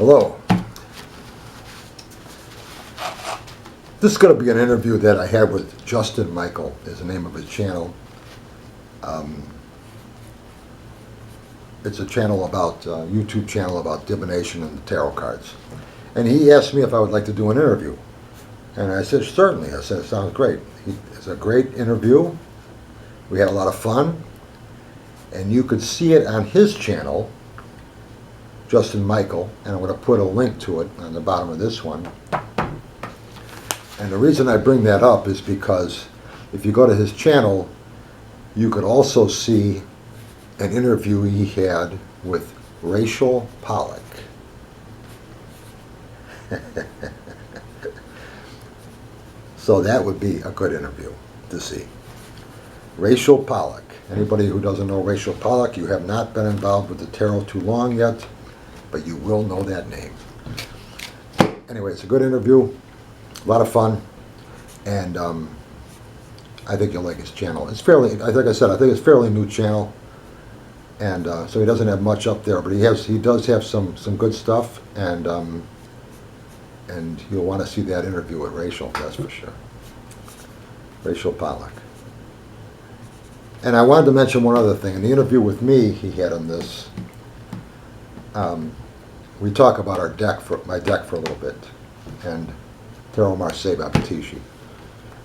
Hello. This is going to be an interview that I had with Justin Michael, is the name of his channel. It's a channel about, YouTube channel about divination and the tarot cards. And he asked me if I would like to do an interview. And I said, certainly. I said, it sounds great. It's a great interview. We had a lot of fun. And you could see it on his channel, Justin Michael, and I'm going to put a link to it on the bottom of this one. And the reason I bring that up is because if you go to his channel, you could also see an interview he had with Rachel Pollack. So that would be a good interview to see. Rachel Pollack. Anybody who doesn't know Rachel Pollack, you have not been involved with the tarot too long yet, but you will know that name. Anyway, it's a good interview, a lot of fun, and I think you'll like his channel. It's fairly, like I said, I think it's a fairly new channel, and so he doesn't have much up there, but he does have some good stuff, and you'll want to see that interview with Rachel, that's for sure. Rachel Pollack. And I wanted to mention one other thing. In the interview with me, he had on this, we talk about my deck for a little bit, and Tarot Marseille by Batici.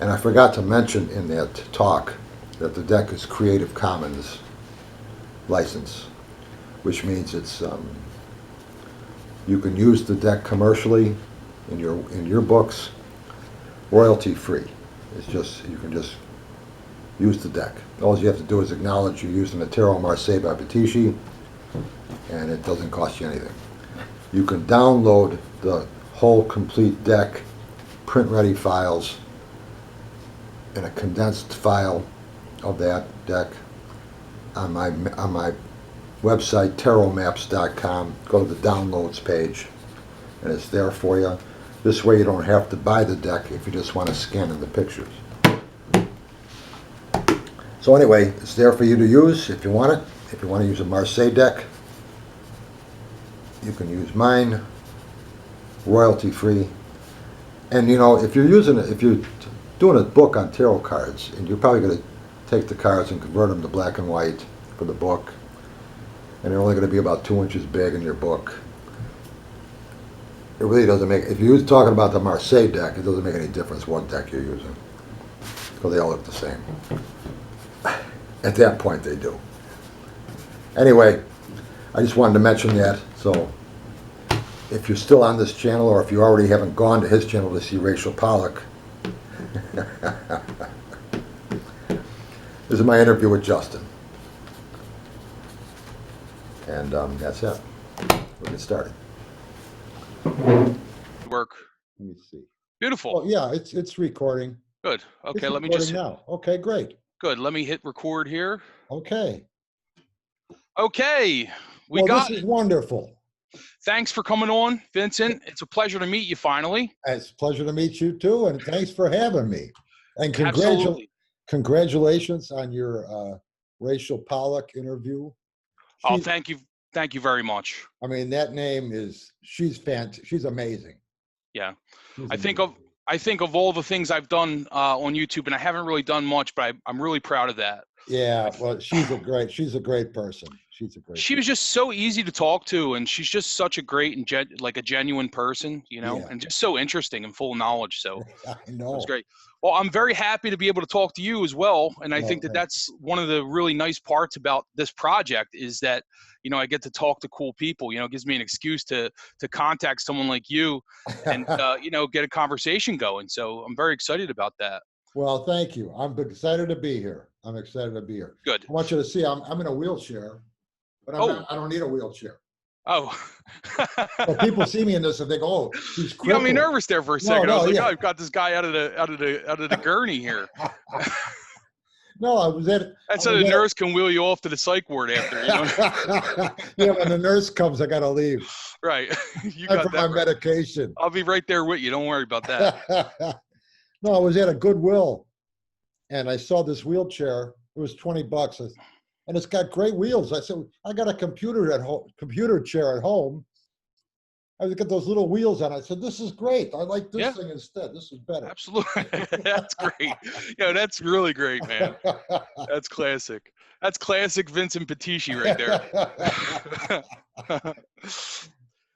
And I forgot to mention in that talk that the deck is Creative Commons license, which means it's you can use the deck commercially in your books, royalty free. It's just you can just use the deck. All you have to do is acknowledge you're using the Tarot Marseille by Batici, and it doesn't cost you anything. You can download the whole complete deck, print-ready files, in a condensed file of that deck on my website, tarotmaps.com. Go to the downloads page, and it's there for you. This way you don't have to buy the deck if you just want to scan in the pictures. So anyway, it's there for you to use if you want it. If you want to use a Marseille deck, you can use mine, royalty free. And you know, if you're doing a book on tarot cards, and you're probably going to take the cards and convert them to black and white for the book, and they're only going to be about 2 inches big in your book. It really doesn't make, if you're talking about the Marseille deck, it doesn't make any difference what deck you're using, because they all look the same. At that point they do. Anyway, I just wanted to mention that, so if you're still on this channel, or if you already haven't gone to his channel to see Rachel Pollack, this is my interview with Justin. And that's it. We'll get started. Work. Let me see. Beautiful. Oh yeah, it's recording. Good. Okay, It's let me just recording now. Okay, great. Good. Let me hit record here. Okay. Okay. This is wonderful. Thanks for coming on, Vincent. It's a pleasure to meet you finally. It's a pleasure to meet you too, and thanks for having me. And Absolutely. congratulations on your Rachel Pollack interview. Oh, thank you. Thank you very much. I mean, that name she's amazing. Yeah. I think of all the things I've done on YouTube, and I haven't really done much, but I'm really proud of that. Yeah, well, she's a great person. She was just so easy to talk to, and she's just such a great and like a genuine person, you know, Yeah. and just so interesting and full of knowledge. So I know. it was great. Well, I'm very happy to be able to talk to you as well, and I think Okay. that's one of the really nice parts about this project is that, you know, I get to talk to cool people. You know, it gives me an excuse to contact someone like you, and you know, get a conversation going. So I'm very excited about that. Well, thank you. I'm excited to be here. Good. I want you to see I'm in a wheelchair, but I don't need a wheelchair. Oh. Well, people see me in this and they go, "Oh, he's crippled." You got me nervous there for a second. I was like, yeah. "Oh, I've got this guy out of the gurney here." No, I was at. That's so the nurse can wheel you off to the psych ward after. You know? Yeah, when the nurse comes, I gotta leave. Right. You Time got for that my right. medication. I'll be right there with you. Don't worry about that. No, I was at a Goodwill, and I saw this wheelchair. It was $20, and it's got great wheels. I said, I got a computer chair at home. I would get those little wheels on. I said, "This is great. I like this Yeah, thing instead. This is better." absolutely. That's great. Yeah, that's really great, man. That's classic. That's classic Vincent Petici right there.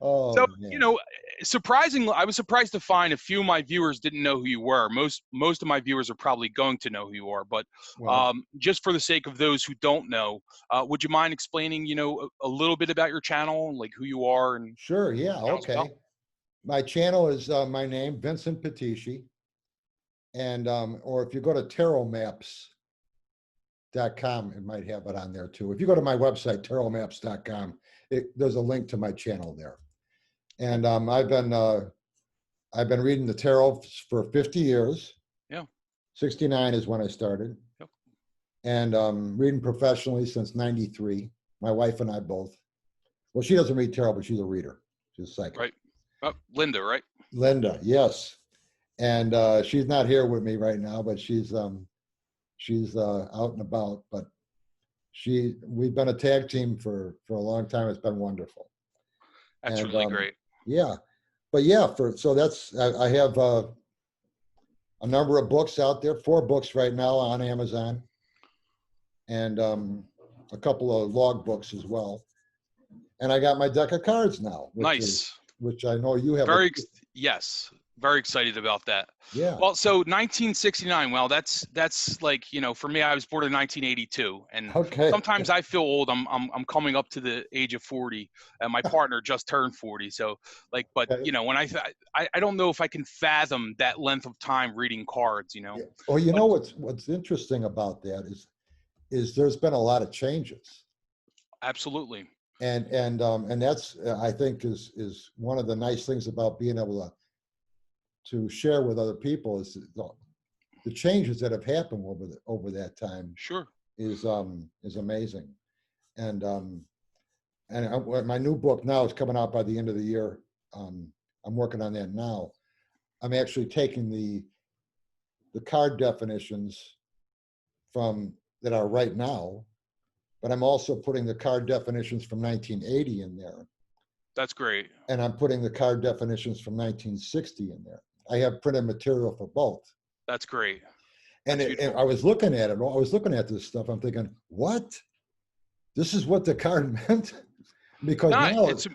Oh So, man! surprisingly, I was surprised to find a few of my viewers didn't know who you were. Most of my viewers are probably going to know who you are, but Well, just for the sake of those who don't know, would you mind explaining, a little bit about your channel, like who you are and sure. Yeah. what it's about? Okay. My channel is my name, Vincent Petici, and or if you go to tarotmaps.com, it might have it on there too. If you go to my website, tarotmaps.com, there's a link to my channel there. And I've been reading the tarot for 50 years. Yeah. 69 is when I started. Yep. And reading professionally since 93. My wife and I both. Well, she doesn't read tarot, but she's a reader. She's a psychic. Right. Oh, Linda, right? Linda, yes. And she's not here with me right now, but she's out and about. But we've been a tag team for a long time. It's been wonderful. That's And really great. yeah, but yeah, so that's I have a number of books out there, 4 books right now on Amazon, and a couple of log books as well. And I got my deck of cards now, Nice. which I know you have. Yes, very excited about that. Yeah. Well, so 1969. Well, that's like, for me, I was born in 1982, and Okay. sometimes I feel old. I'm coming up to the age of 40, and my partner just turned 40. So like, but Okay. when I don't know if I can fathom that length of time reading cards. Yeah. Well, you But know what's interesting about that is there's been a lot of changes. absolutely. And that's I think is one of the nice things about being able to share with other people is the changes that have happened over that time Sure. is amazing. And my new book now is coming out by the end of the year. I'm working on that now. I'm actually taking the card definitions from that are right now, but I'm also putting the card definitions from 1980 in there. That's great. And I'm putting the card definitions from 1960 in there. I have printed material for both. That's great. And I was looking at it. I was looking at this stuff. I'm thinking, what? This is what the card meant? Because now it's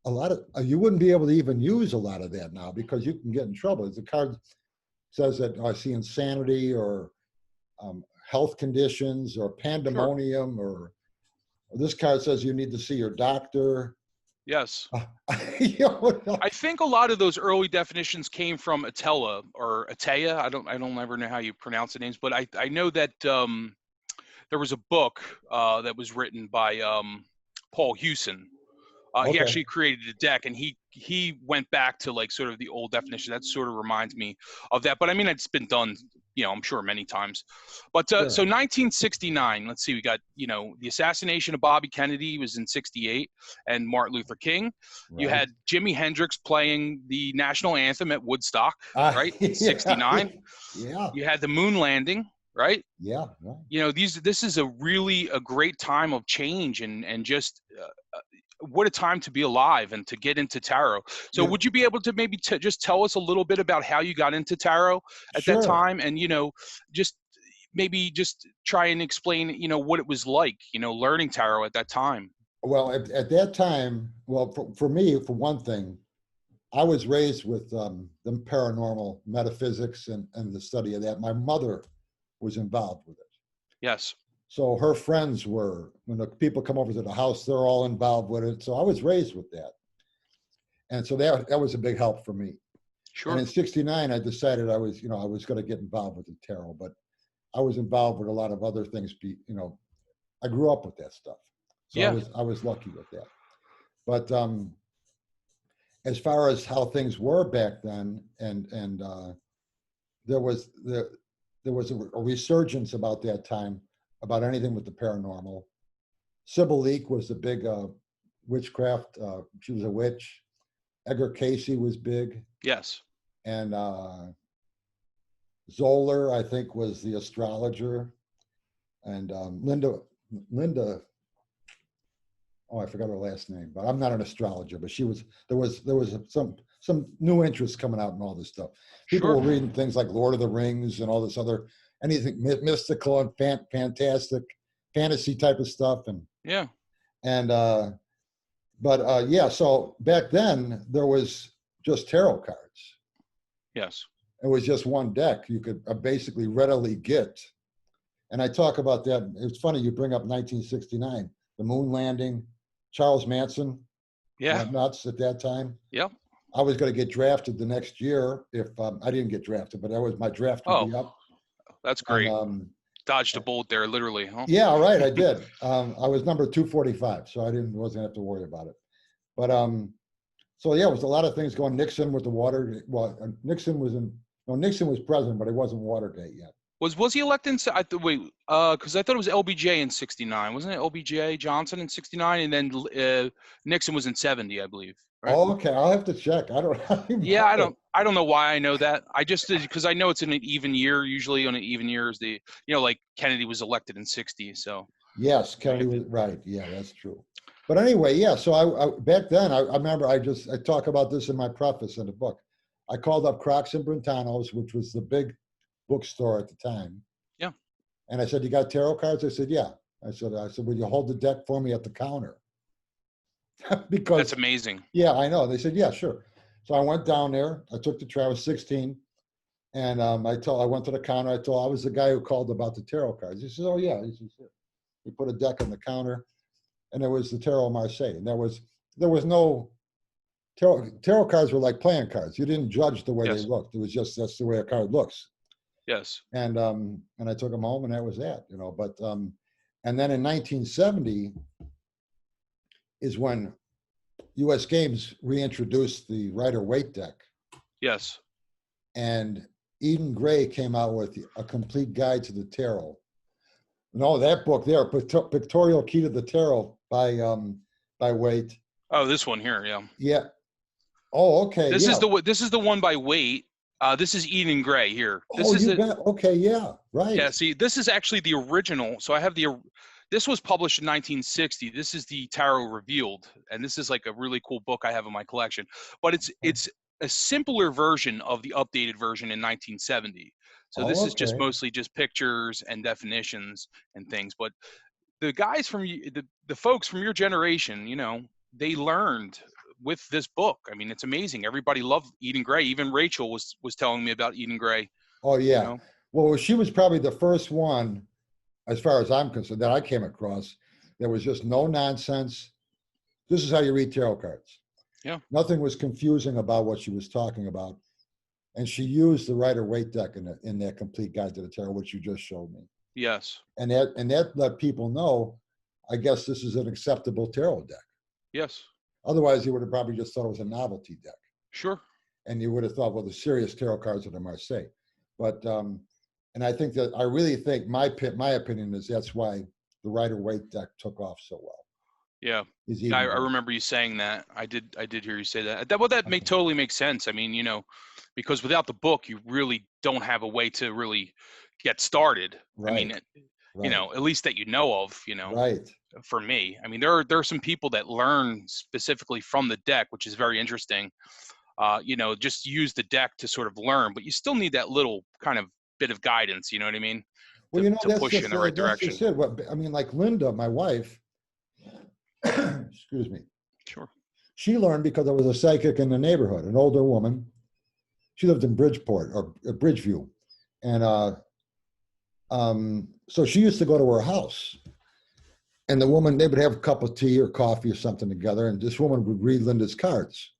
a lot of you wouldn't be able to even use a lot of that now because you can get in trouble. The card says that I see insanity or health conditions or pandemonium, or this card says you need to see your doctor. yes. You know, I think a lot of those early definitions came from Attila or Atea. I don't ever know how you pronounce the names, but I know that there was a book that was written by Paul Hewson. He Okay. actually created a deck, and he went back to like sort of the old definition. That sort of reminds me of that. But I mean, it's been done, I'm sure many times. But Sure. So 1969. Let's see. We got the assassination of Bobby Kennedy was in '68, and Martin Luther King. You Right. had Jimi Hendrix playing the national anthem at Woodstock, right? Yeah. '69. Yeah. You had the moon landing, right? Yeah. Right. This is a great time of change and just what a time to be alive and to get into tarot. So would you be able to maybe just tell us a little bit about how you got into tarot at that Sure. time, and just maybe just try and explain what it was like learning tarot at that time? Well, at that time, well, for me, for one thing, I was raised with the paranormal metaphysics and the study of that. My mother was involved with it. Yes. So her friends were, when the people come over to the house, they're all involved with it. So I was raised with that. And so that was a big help for me. Sure. And in '69, I decided I was going to get involved with the tarot, but I was involved with a lot of other things. I grew up with that stuff. So Yeah. I was lucky with that. But as far as how things were back then, and there was a resurgence about that time about anything with the paranormal. Sybil Leek was a big witchcraft. She was a witch. Edgar Casey was big. Yes. And Zoller, I think, was the astrologer. And Linda, oh, I forgot her last name, but I'm not an astrologer, but there was some new interest coming out and all this stuff. People Sure. were reading things like Lord of the Rings and all this other, anything mystical and fantastic, fantasy type of stuff. Yeah. Yeah, so back then there was just tarot cards. Yes. It was just one deck you could basically readily get. And I talk about that. It's funny you bring up 1969, the moon landing, Charles Manson Yeah. went nuts at that time. Yep. I was going to get drafted the next year if I didn't get drafted, but my draft would be up. That's great. And, Dodged a bullet there, literally, huh? yeah, right, I did. I was number 245, so I wasn't gonna have to worry about it. But so yeah, it was a lot of things going. Nixon with the water. Well, Nixon was president, but it wasn't Watergate yet. Was he elected because I thought it was LBJ in 69. Wasn't it LBJ Johnson in 69? And then Nixon was in 70, I believe. Right? Oh, okay. I'll have to check. I don't Yeah, I don't know why I know that. I just did because I know it's in an even year. Usually on an even year is like Kennedy was elected in 60. So yes, Kennedy was right. Yeah, that's true. But anyway, yeah. So I back then I remember I talk about this in my preface in the book. I called up Crocs and Brentano's, which was the big bookstore at the time. Yeah. And I said, "You got tarot cards?" I said, "Yeah." I said, "Will you hold the deck for me at the counter?" Because that's amazing. Yeah, I know. They said, "Yeah, sure." So I went down there. I took the train. I was 16, and I went to the counter. I was the guy who called about the tarot cards. He said, "Oh yeah." He said, "We put a deck on the counter, and it was the Tarot Marseille. And there was no tarot cards were like playing cards. You didn't judge the way Yes. they looked. It was just that's the way a card looks." Yes. And I took them home, and that was that, But and then in 1970 is when U.S. Games reintroduced the Rider-Waite deck. Yes. And Eden Gray came out with a complete guide to the tarot. No, that book there, Pictorial Key to the Tarot by Waite. Oh, this one here, yeah. Yeah. Oh, okay. This yeah. is the one by Waite. This is Eden Gray here. Okay, yeah, right. Yeah, see, this is actually the original. So I have this was published in 1960. This is the Tarot Revealed, and this is like a really cool book I have in my collection. But it's a simpler version of the updated version in 1970. So this is just mostly just pictures and definitions and things. But the guys from the folks from your generation, they learned with this book. I mean, it's amazing. Everybody loved Eden Gray. Even Rachel was telling me about Eden Gray. Oh yeah. Well, she was probably the first one, as far as I'm concerned, that I came across. There was just no nonsense. This is how you read tarot cards. Yeah. Nothing was confusing about what she was talking about. And she used the Rider-Waite deck in that complete guide to the tarot, which you just showed me. Yes. And that let people know, I guess this is an acceptable tarot deck. Yes. Otherwise, you would have probably just thought it was a novelty deck. Sure. And you would have thought, well, the serious tarot cards are the Marseille. But and I really think my opinion is that's why the Rider-Waite deck took off so well. Yeah, I remember you saying that. I did hear you say that. That totally makes sense. I mean, because without the book, you really don't have a way to really get started. Right. I mean, at least that of. Right. For me, I mean, there are some people that learn specifically from the deck, which is very interesting. Just use the deck to sort of learn, but you still need that little kind of bit of guidance. You know what I mean? Well, to push you in the right direction. That's just it. I mean, like Linda, my wife. Excuse me. Sure. She learned because there was a psychic in the neighborhood, an older woman. She lived in Bridgeport or Bridgeview, and so she used to go to her house. And the woman, they would have a cup of tea or coffee or something together, and this woman would read Linda's cards.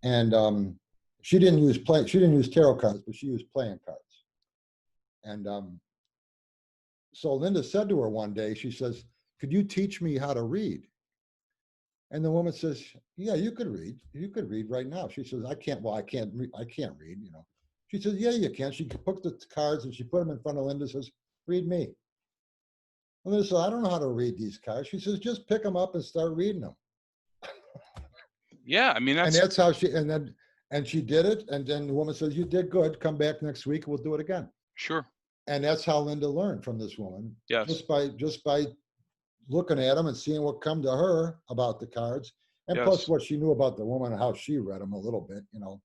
And she didn't use tarot cards, but she used playing cards. And so Linda said to her one day, she says, "Could you teach me how to read?" And the woman says, "Yeah, you could read. You could read right now." She says, "I can't. Well, I can't read. She says, "Yeah, you can." She took the cards and she put them in front of Linda. Says, "Read me." And Linda says, "I don't know how to read these cards." She says, "Just pick them up and start reading them." Yeah, I mean that's how she she did it. And then the woman says, "You did good. Come back next week. We'll do it again." Sure. And that's how Linda learned from this woman. Yes. Just by looking at them and seeing what come to her about the cards, and plus Yes. what she knew about the woman and how she read them a little bit, you know.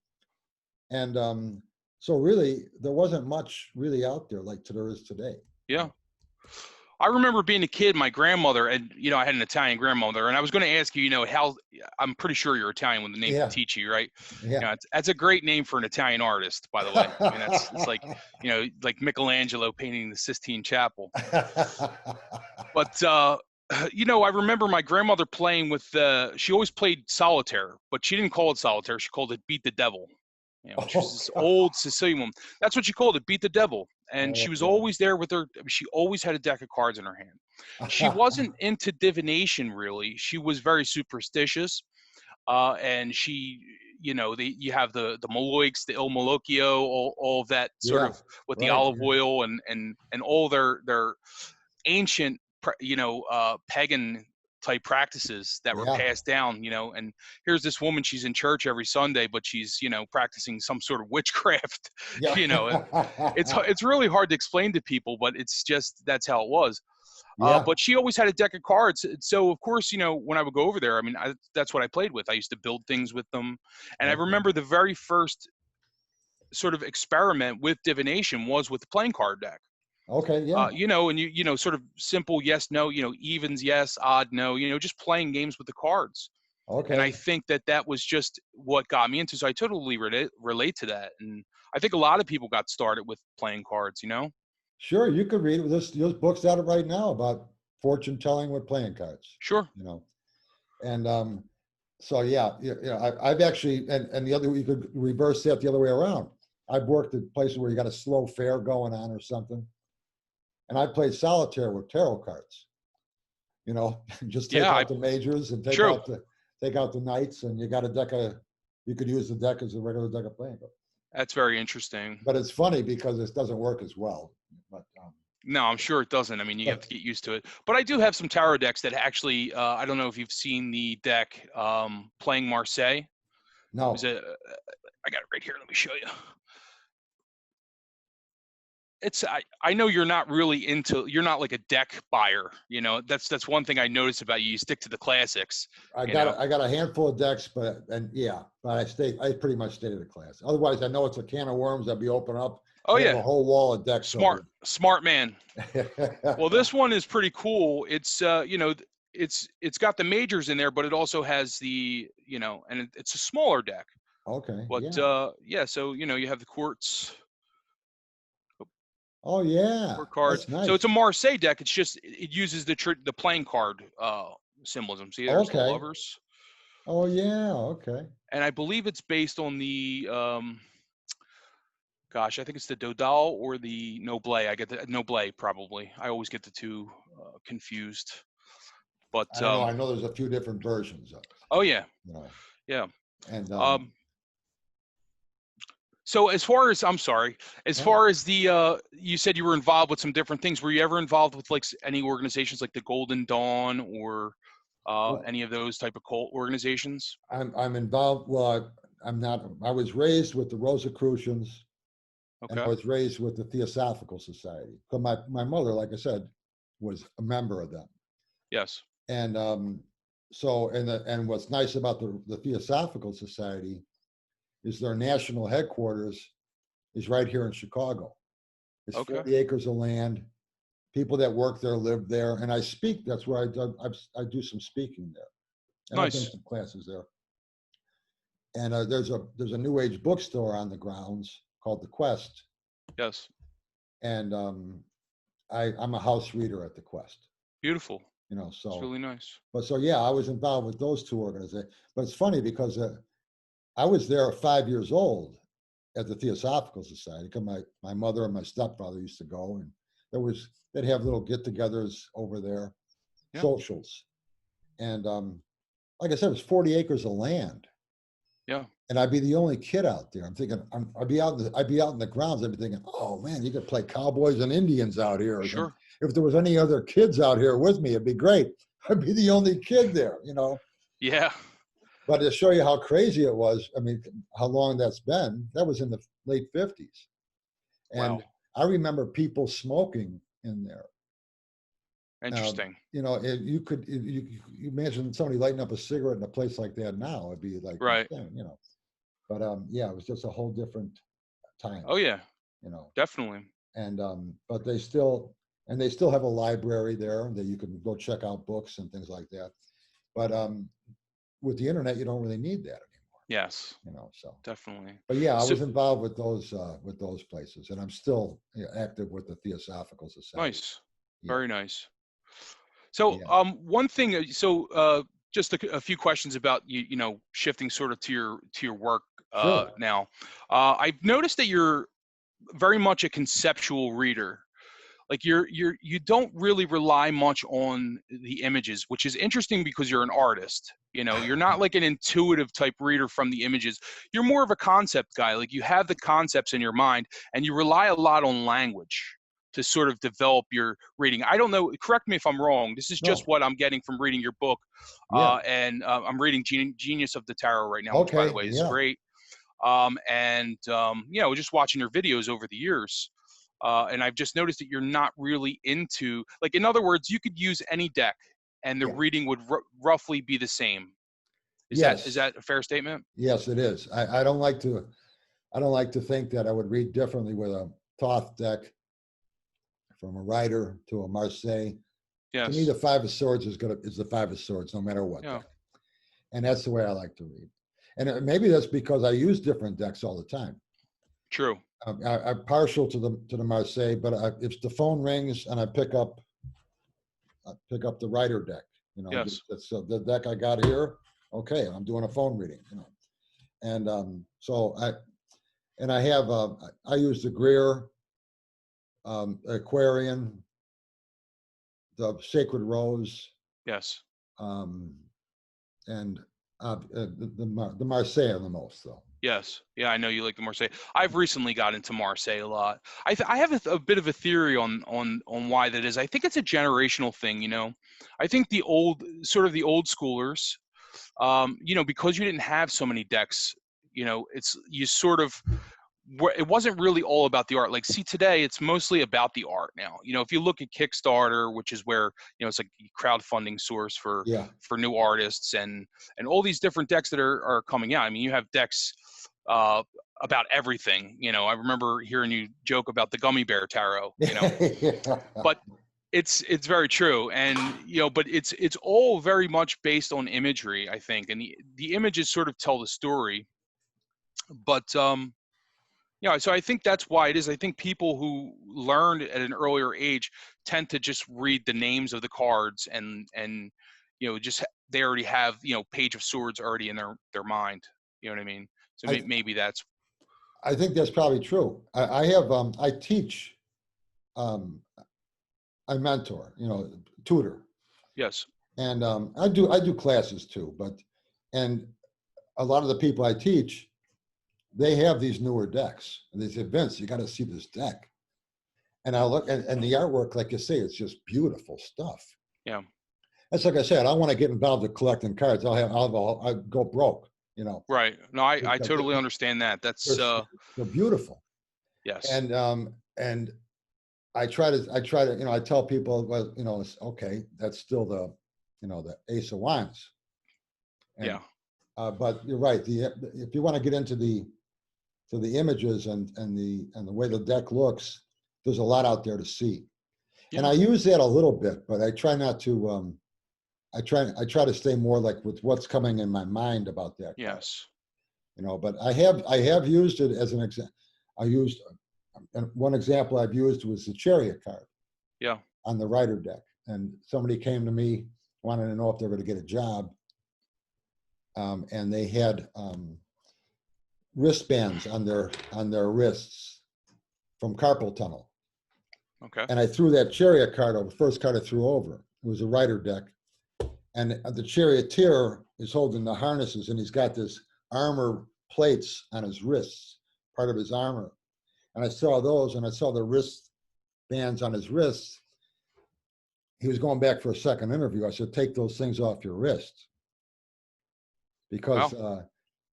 And so really, there wasn't much really out there like there is today. Yeah. I remember being a kid, my grandmother, and I had an Italian grandmother, and I was going to ask you, how I'm pretty sure you're Italian with the name Yeah, Patici, right? yeah. That's a great name for an Italian artist, by the way. I mean, it's like, like Michelangelo painting the Sistine Chapel. But I remember my grandmother playing with she always played solitaire, but she didn't call it solitaire. She called it beat the devil. Which was Oh, this old Sicilian woman. That's what she called it, beat the devil. And she oh was God. always there with her. She always had a deck of cards in her hand. She wasn't into divination really. She was very superstitious. And she, you have the Maloics, the Il Malocchio, all of that sort Yeah, of with the right. olive Yeah, oil and all their ancient, pagan type practices that were yeah, passed down, and here's this woman, she's in church every Sunday, but she's, practicing some sort of witchcraft, and yeah. it's really hard to explain to people, but it's just, that's how it was. Yeah. But she always had a deck of cards. So of course, when I would go over there, I mean, that's what I played with. I used to build things with them. And I Okay. remember the very first sort of experiment with divination was with the playing card deck. Okay. Yeah. And sort of simple yes, no, evens, yes, odd, no, just playing games with the cards. And I Okay. think that was just what got me into. So I totally relate to that. And I think a lot of people got started with playing cards. Sure. You could read this. There's books out right now about fortune telling with playing cards. Sure. You know, and so yeah, I've actually and the other you could reverse that the other way around. I've worked at places where you got a slow fair going on or something, and I played solitaire with tarot cards. You know, just take Yeah, out the majors and true. take out the knights, and you got a deck of. You could use the deck as a regular deck of playing cards. That's very interesting. But it's funny because it doesn't work as well. But No, I'm sure it doesn't. I mean, you have to but get used to it. But I do have some tarot decks that actually, I don't know if you've seen the deck, playing Marseille. It was no, I got it right here. Let me show you. I know you're not really you're not like a deck buyer. That's one thing I noticed about you. You stick to the classics, you know. I got a handful of decks, but I pretty much stay to the class. Otherwise, I know it's a can of worms that be open up. Oh I have yeah, a whole wall of decks smart man. over. Well, this one is pretty cool. It's it's got the majors in there, but it also has and it's a smaller deck. Okay, But yeah. yeah, so you have the quartz Oh yeah, court cards. that's So it's a nice. Marseille deck. It's just it uses the playing card symbolism. See, there's the Okay. lovers, Oh yeah, okay. and I believe it's based on the gosh, I think it's the Dodal or the Noble. I get the Noble probably. I always get the two confused. But I don't know. I know there's a few different versions of it, oh yeah, you know. yeah. And Um, so as far as I'm sorry, as oh, far as the you said you were involved with some different things. Were you ever involved with like any organizations like the Golden Dawn or well, any of those type of cult organizations? I'm involved. Well, I'm not. I was raised with the Rosicrucians, and I Okay. was raised with the Theosophical Society. So my mother, like I said, was a member of them. Yes. And and what's nice about the Theosophical Society is their national headquarters is right here in Chicago. It's Okay. 40 acres of land. People that work there live there, and I speak. That's where I do some speaking there, and I've done Nice. some classes there. And there's a New Age bookstore on the grounds called the Quest, Yes. and I'm a house reader at the Quest. Beautiful. You know, It's so really nice. but so yeah, I was involved with those two organizations. But it's funny because I was there at 5 years old at the Theosophical Society because my mother and my stepfather used to go, and they'd have little get-togethers over there, Yeah. socials, and like I said, it was 40 acres of land, Yeah. and I'd be the only kid out there. I'm thinking I'd be out in the grounds. I'd be thinking, oh man, you could play cowboys and Indians out here. And Sure. if there was any other kids out here with me, it'd be great. I'd be the only kid there, you know. Yeah. But to show you how crazy it was, I mean, how long that's been, that was in the late 50s. Wow. And I remember people smoking in there. Interesting. You know, you imagine somebody lighting up a cigarette in a place like that now, it'd be like Right. insane, you know. But yeah, it was just a whole different time, Oh yeah, you know. definitely. And but they still have a library there that you can go check out books and things like that. But with the internet, you don't really need that anymore, Yes, you know. So, definitely. but yeah, I So was involved with those places, and I'm still, you know, active with the Theosophical Society. nice. Yeah, Very nice. So, yeah, one thing, just a few questions about you, shifting sort of to your work sure. now. I've noticed that you're very much a conceptual reader. Like you don't really rely much on the images, which is interesting because you're an artist. You're not like an intuitive type reader from the images. You're more of a concept guy. Like you have the concepts in your mind, and you rely a lot on language to sort of develop your reading. I don't know. Correct me if I'm wrong. This is just No, what I'm getting from reading your book, yeah, and I'm reading Genius of the Tarot right now, which, by the okay, way, is yeah, great. And just watching your videos over the years, and I've just noticed that you're not really into, like, in other words, you could use any deck and the yeah, reading would roughly be the same. Is yes, that a fair statement? yes, it is. I don't like to think that I would read differently with a Thoth deck from a Rider to a Marseille. To me, Yes. the Five of Swords is the Five of Swords, no matter what Yeah. deck, and that's the way I like to read. And maybe that's because I use different decks all the time. True. I'm partial to the Marseille, but if the phone rings and I pick up the Rider deck. You know, Yes. that's the deck I got here. Okay, I'm doing a phone reading. You know, and I have I use the Greer, Aquarian, the Sacred Rose, Yes. um, and the Marseille the most though. Yes. Yeah, I know you like the Marseille. I've recently got into Marseille a lot. I have a bit of a theory on why that is. I think it's a generational thing. I think the old schoolers, because you didn't have so many decks, it's you sort of it wasn't really all about the art. Like, see, today it's mostly about the art now. If you look at Kickstarter, which is where it's like a crowdfunding source Yeah, for new artists, and all these different decks that are coming out. I mean, you have decks uh, about everything. I remember hearing you joke about the gummy bear tarot. yeah, But it's very true, and but it's all very much based on imagery, I think, and the images sort of tell the story. But so I think that's why it is. I think people who learned at an earlier age tend to just read the names of the cards, and just they already have Page of Swords already in their mind. You know what I mean? So I maybe that's I think that's probably true. I have I teach, um, I mentor, you know, tutor, yes, and I do classes too. But and a lot of the people I teach, they have these newer decks, and they say, Vince, you got to see this deck. And I look and the artwork, like you say, it's just beautiful stuff. yeah, That's like I said, I want to get involved in collecting cards. I'll go broke, you know, right. No, I because totally understand that. they're That's they're beautiful. yes, And I try to, you know, I tell people, well, you know, it's okay. That's still the Ace of Wands. And yeah, but you're right. If you want to get into the images and the way the deck looks, there's a lot out there to see. And yeah, I use that a little bit, but I try not to. I try to stay more like with what's coming in my mind about that card. yes, You know, but I have used it as an example. I used and one example I've used was the Chariot card yeah, on the Rider deck, and somebody came to me wanting to know if they were going to get a job, and they had wristbands on their wrists from carpal tunnel. okay, And I threw that Chariot card over. First card I threw over. It was a Rider deck, and the charioteer is holding the harnesses, and he's got this armor plates on his wrists, part of his armor. And I saw those, and I saw the wrist bands on his wrists. He was going back for a second interview. I said, take those things off your wrists because well,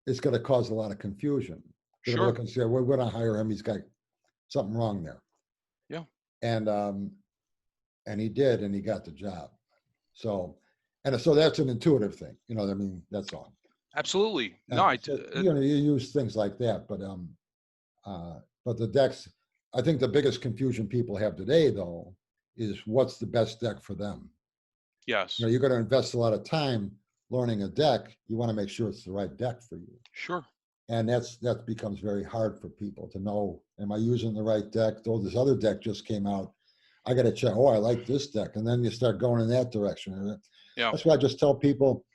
it's going to cause a lot of confusion. They're going to sure, look and say, we're going to hire him. He's got something wrong there. yeah, And and he did, and he got the job. So, and so that's an intuitive thing, you know what I mean? That's all. Absolutely. No, And so, you know, you use things like that, but the decks, I think the biggest confusion people have today, though, is what's the best deck for them. yes, You know, you're going to invest a lot of time learning a deck. You want to make sure it's the right deck for you. sure. And that becomes very hard for people to know, am I using the right deck? Though this other deck just came out, I got to check, oh, I like this deck. And then you start going in that direction. And Yeah, that's why I just tell people,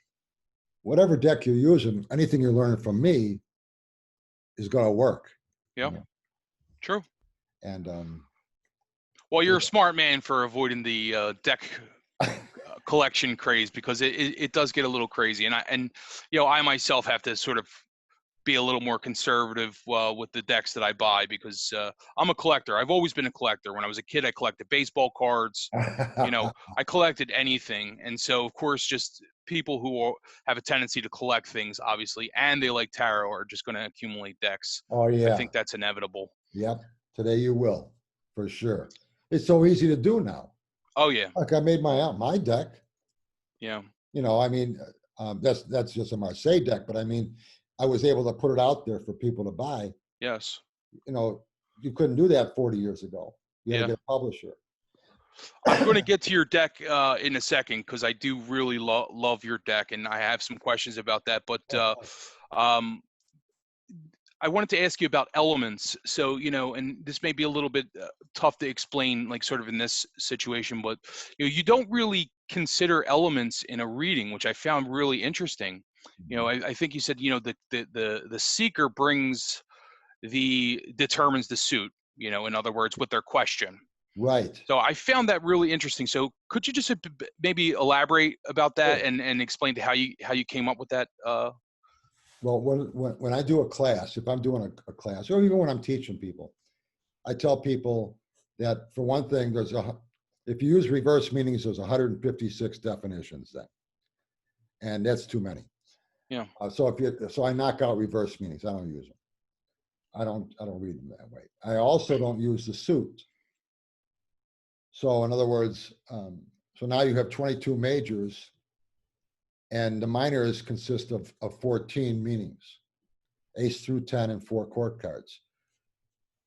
whatever deck you're using, anything you're learning from me is going to work. yeah, You know? true. And Well, you're a smart man for avoiding the deck collection craze, because it does get a little crazy, and you know, I myself have to sort of be a little more conservative with the decks that I buy, because I'm a collector. I've always been a collector. When I was a kid, I collected baseball cards. You know, I collected anything, and so of course, just people who have a tendency to collect things, obviously, and they like tarot, are just going to accumulate decks. oh I yeah, think that's inevitable. yep. Today you will, for sure. It's so easy to do now. Oh yeah, Like I made my deck. yeah, You know, I mean, that's just a Marseille deck, but I mean, I was able to put it out there for people to buy. yes, You know, you couldn't do that 40 years ago. You had to yeah. get a publisher. I'm going to get to your deck in a second, because I do really love your deck, and I have some questions about that. But um, I wanted to ask you about elements. So, you know, and this may be a little bit tough to explain, like sort of in this situation, but you know, you don't really consider elements in a reading, which I found really interesting. You know, I think you said, you know, the seeker determines the suit. You know, in other words, with their question. Right. So I found that really interesting. So could you just maybe elaborate about that, Sure. and explain to how you came up with that? Well, when I do a class, if I'm doing a class, or even when I'm teaching people, I tell people that for one thing, if you use reverse meanings, there's 156 definitions then, and that's too many. Yeah. So I knock out reverse meanings. I don't use them. I don't read them that way. I also don't use the suit. So in other words, so now you have 22 majors, and the minors consist of 14 meanings, ace through 10 and 4 court cards,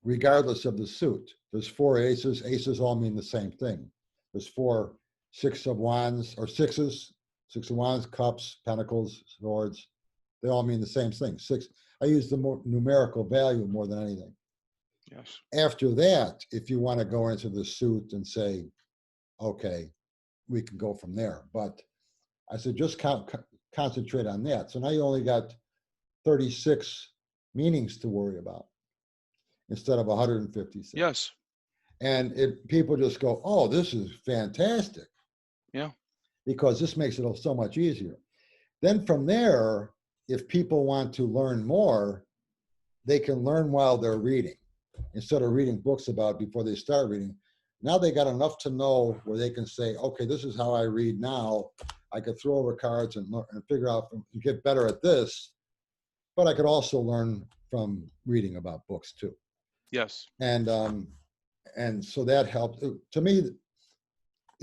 regardless of the suit. There's 4 aces. Aces all mean the same thing. There's 4 six of wands, or sixes, 6 of wands, cups, pentacles, swords. They all mean the same thing. 6. I use the more numerical value more than anything. Yes. After that, if you want to go into the suit and say, okay, we can go from there. But I said, just concentrate on that. So now you only got 36 meanings to worry about instead of 156. Yes. And people just go, oh, this is fantastic. Yeah. Because this makes it so much easier. Then from there, if people want to learn more, they can learn while they're reading instead of reading books about before they start reading. Now they got enough to know where they can say, okay, this is how I read now. I could throw over cards and figure out and get better at this, but I could also learn from reading about books too. Yes. And so that helped. To me,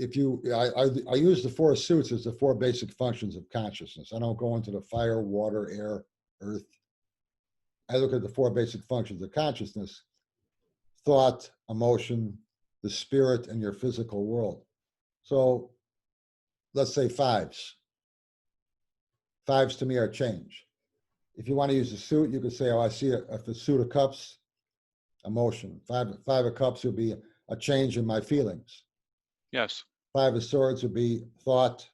I use the 4 suits as the 4 basic functions of consciousness. I don't go into the fire, water, air, earth. I look at the 4 basic functions of consciousness: thought, emotion, the spirit, and your physical world. So let's say fives. Fives to me are change. If you want to use a suit, you could say, oh, I see a suit of cups, emotion. Five of cups would be a change in my feelings. Yes. 5 of swords would be thought,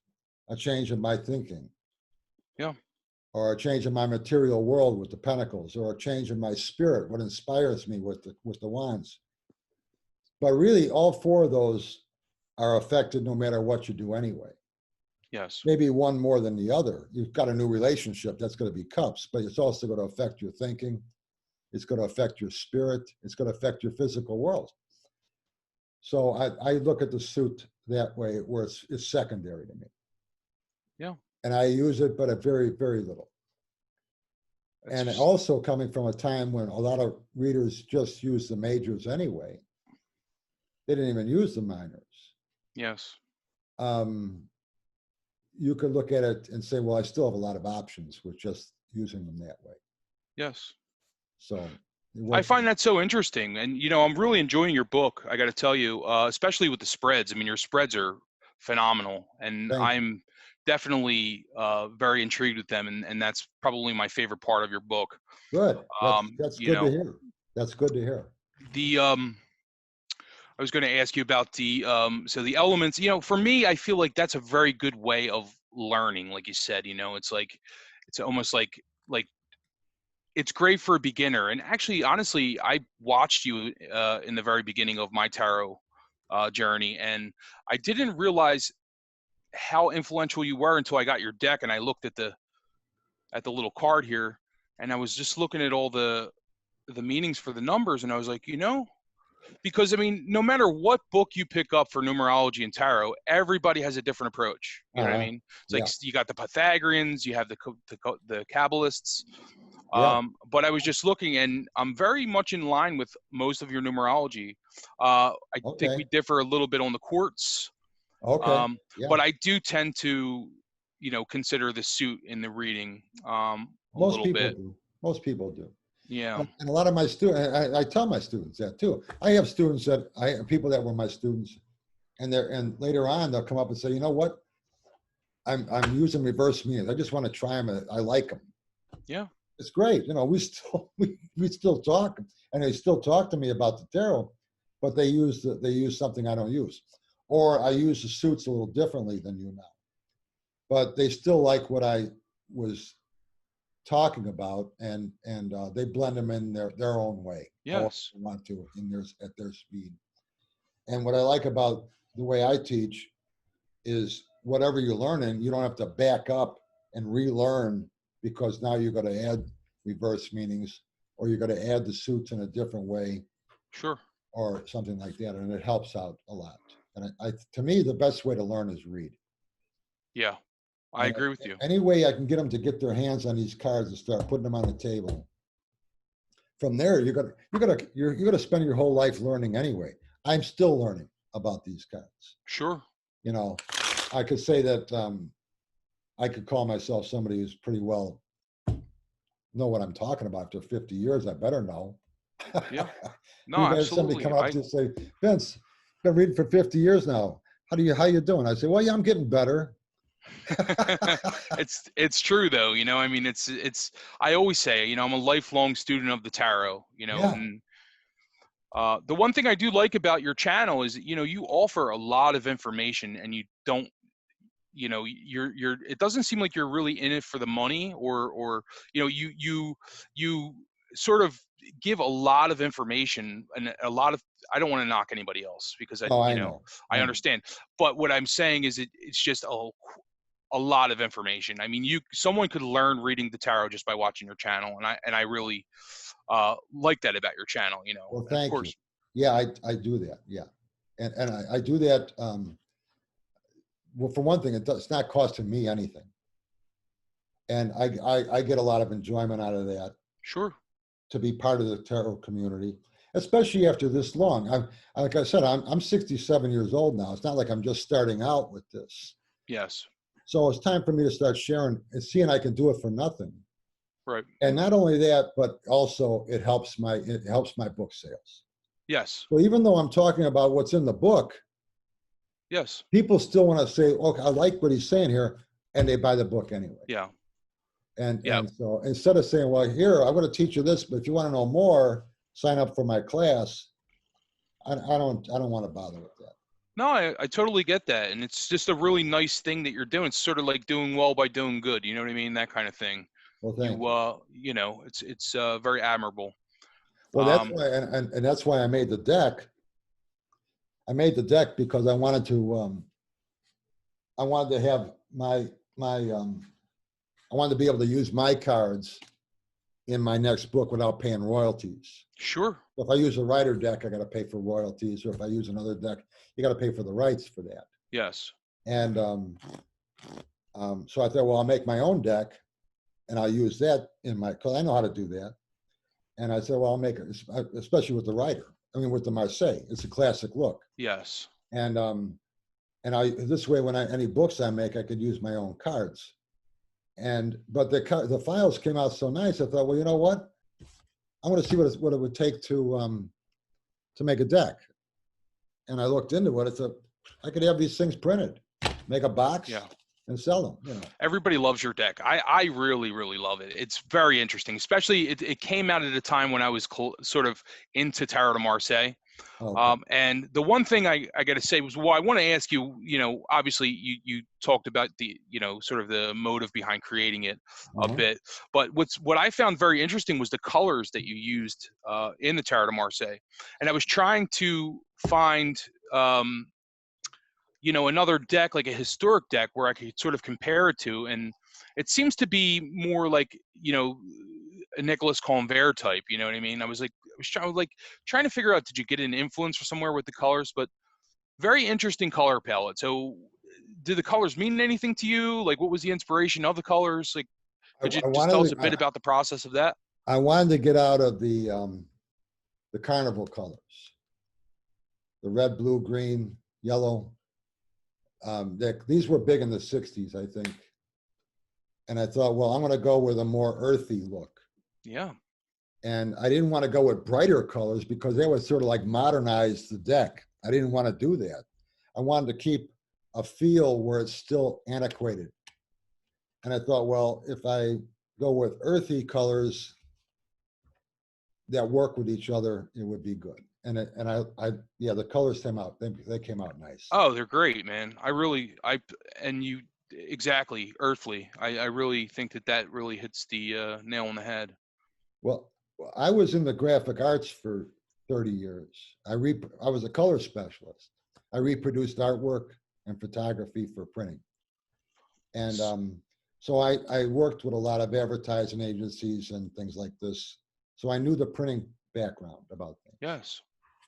a change in my thinking. Yeah. Or a change in my material world with the pentacles, or a change in my spirit, what inspires me with the wands. But really, all 4 of those are affected no matter what you do anyway. Yes. Maybe one more than the other. You've got a new relationship, that's going to be cups, but it's also going to affect your thinking. It's going to affect your spirit. It's going to affect your physical world. So I look at the suit that way, where it's secondary to me. Yeah. And I use it, but a very, very little. And also coming from a time when a lot of readers just use the majors anyway. They didn't even use the minors. Yes. um, you could look at it and say, well, I still have a lot of options with just using them that way. Yes. So it I works. find that so interesting, and I'm really enjoying your book. I got to tell you, especially with the spreads. I mean, your spreads are phenomenal, and Thank you. I'm definitely very intrigued with them, and that's probably my favorite part of your book. Good. That's Um, that's you good to know, hear. That's good to hear. the I was going to ask you about the so the elements. For me, I feel like that's a very good way of learning. Like you said, it's like it's almost like it's great for a beginner. And actually, honestly, I watched you in the very beginning of my tarot journey, and I didn't realize how influential you were until I got your deck and I looked at the little card here, and I was just looking at all the meanings for the numbers, and I was like, because I mean, no matter what book you pick up for numerology and tarot, everybody has a different approach. You know what I Uh-huh. mean? It's like Yeah. you got the Pythagoreans, you have the Kabbalists. Yeah. But I was just looking, and I'm very much in line with most of your numerology. I think Okay. we differ a little bit on the quartz, Okay. um, Yeah. but I do tend to, consider the suit in the reading a Most little people bit. do. Most people do. Yeah. And a lot of my students, I tell my students that too. I have students that people that were my students, and later on they'll come up and say, you know what? I'm using reverse meanings. I just want to try them. I like them. Yeah. It's great. We still we still talk, and they still talk to me about the tarot, but they use something I don't use, or I use the suits a little differently than you now. But they still like what I was talking about, and they blend them in their own way, however Yes. they want to, at their speed. And what I like about the way I teach is whatever you're learning, you don't have to back up and relearn because now you're going to add reverse meanings, or you're going to add the suits in a different way, Sure. or something like that, and it helps out a lot. And to me, the best way to learn is read. Yeah. I And agree with you. any way I can get them to get their hands on these cards and start putting them on the table. From there, you're gonna spend your whole life learning anyway. I'm still learning about these cards. Sure. You know, I could say that I could call myself somebody who's pretty well know what I'm talking about after 50 years. I better know. Yeah. No, We've had somebody absolutely. come up to say, Vince, been reading for 50 years now. How you doing? I say, well, yeah, I'm getting better. It's true though, I mean, it's I always say, I'm a lifelong student of the tarot, Yeah. and the one thing I do like about your channel is that, you offer a lot of information, and you don't, you're it doesn't seem like you're really in it for the money, or you sort of give a lot of information, and a lot of, I don't want to knock anybody else, because Oh, I know. I I know. understand, but what I'm saying is it's just a lot of information. I mean, someone could learn reading the tarot just by watching your channel, and I really like that about your channel. Well, And of thank you. course, Yeah, I do that. Yeah. And I do that. Well, for one thing, it's not costing me anything. And I get a lot of enjoyment out of that, sure, to be part of the tarot community, especially after this long. Like I said, I'm 67 years old now. It's not like I'm just starting out with this. yes, So it's time for me to start sharing and seeing I can do it for nothing. right, And not only that, but also it helps my book sales. yes, So even though I'm talking about what's in the book, yes, people still want to say, okay, I like what he's saying here, and they buy the book anyway. yeah, yeah. And so instead of saying, well, here, I'm going to teach you this, but if you want to know more, sign up for my class. I don't want to bother with that. No, I totally get that, and it's just a really nice thing that you're doing. It's sort of like doing well by doing good. You know what I mean? That kind of thing. Well, thank you. It's very admirable. Well, that's Um, why, and that's why I made the deck. I made the deck because I wanted to have I wanted to be able to use my cards in my next book without paying royalties. sure, If I use a writer deck, I got to pay for royalties, or if I use another deck, you got to pay for the rights for that. yes, And so I thought, well, I'll make my own deck, and I'll use that because I know how to do that. And I said, well, I'll make it, especially with the writer. I mean, with the Marseille, it's a classic look. yes, And And this way, when any books I make, I could use my own cards. But the files came out so nice. I thought, well, you know what? I want to see what it would take to make a deck. And I looked into it. I could have these things printed, make a box, and sell them. You know. Everybody loves your deck. I really, really love it. It's very interesting, especially it came out at a time when I was sort of into Tarot de Marseille. Okay. And the one thing I got to say was, well, I want to ask you, obviously you talked about the, sort of the motive behind creating it a bit, but what I found very interesting was the colors that you used in the Tarot de Marseille. And I was trying to find, another deck, like a historic deck where I could sort of compare it to. And it seems to be more like, a Nicholas Colmbert type, you know what I mean? I was trying to figure out, did you get an influence from somewhere with the colors? But very interesting color palette. So did the colors mean anything to you? Like, what was the inspiration of the colors? Like, could you just tell us a bit about the process of that? I wanted to get out of the carnival colors, the red, blue, green, yellow. These were big in the 60s, I think. And I thought, well, I'm going to go with a more earthy look. Yeah. And I didn't want to go with brighter colors because they would sort of like modernize the deck. I didn't want to do that. I wanted to keep a feel where it's still antiquated. And I thought, well, if I go with earthy colors that work with each other, it would be good. And the colors came out. They came out nice. Oh, they're great, man. Exactly, earthly. I really think that really hits the nail on the head. Well, I was in the graphic arts for 30 years. I was a color specialist. I reproduced artwork and photography for printing. And so I worked with a lot of advertising agencies and things like this. So I knew the printing background about things. Yes.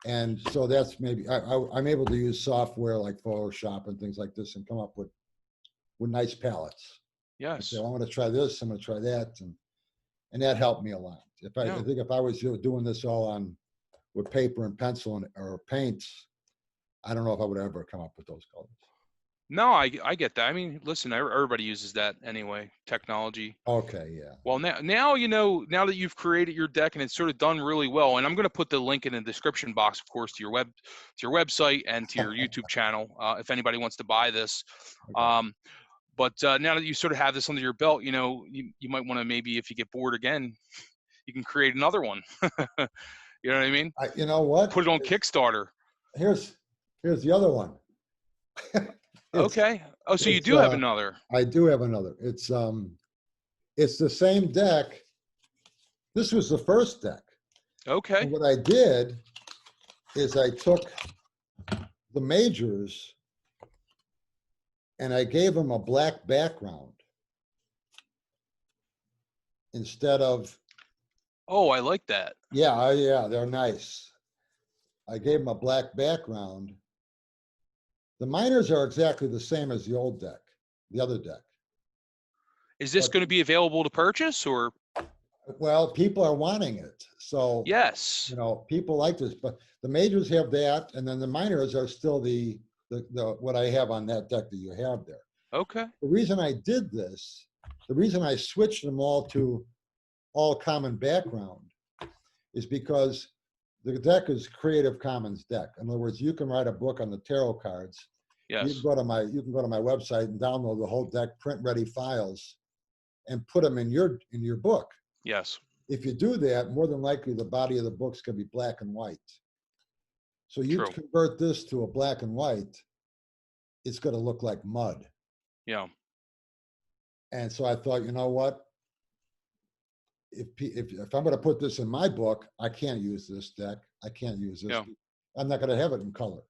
And so that's maybe, I'm able to use software like Photoshop and things like this and come up with nice palettes. Yes. So I want to try this, I'm going to try that. And that helped me a lot. I think if I was doing this all with paper and pencil or paints, I don't know if I would ever come up with those colors. No, I get that. I mean, listen, everybody uses that anyway, technology. Okay, yeah. Well, now now that you've created your deck and it's sort of done really well, and I'm going to put the link in the description box, of course, to your website and to your YouTube channel, if anybody wants to buy this. Okay. But now that you sort of have this under your belt, you might want to, maybe if you get bored again, you can create another one. You know what I mean? You know what? Put it on Kickstarter. Here's the other one. Okay. Oh, so you do have another. I do have another. It's the same deck. This was the first deck. Okay. And what I did is I took the majors and I gave them a black background instead of. Oh, I like that. Yeah, they're nice. I gave them a black background. The minors are exactly the same as the old deck, the other deck. Is this going to be available to purchase, or? Well, people are wanting it. So, yes, people like this, but the majors have that, and then the minors are still the what I have on that deck that you have there. Okay. The reason I did this, the reason I switched them all to all common background is because the deck is Creative Commons deck. In other words, you can write a book on the tarot cards. Yes. You can go to my website and download the whole deck, print ready files, and put them in your book. Yes. If you do that, more than likely the body of the book's going to be black and white. So you convert this to a black and white, it's going to look like mud. Yeah. And so I thought, you know what? If I'm going to put this in my book, I can't use this deck. I can't use this. Yeah. I'm not going to have it in color.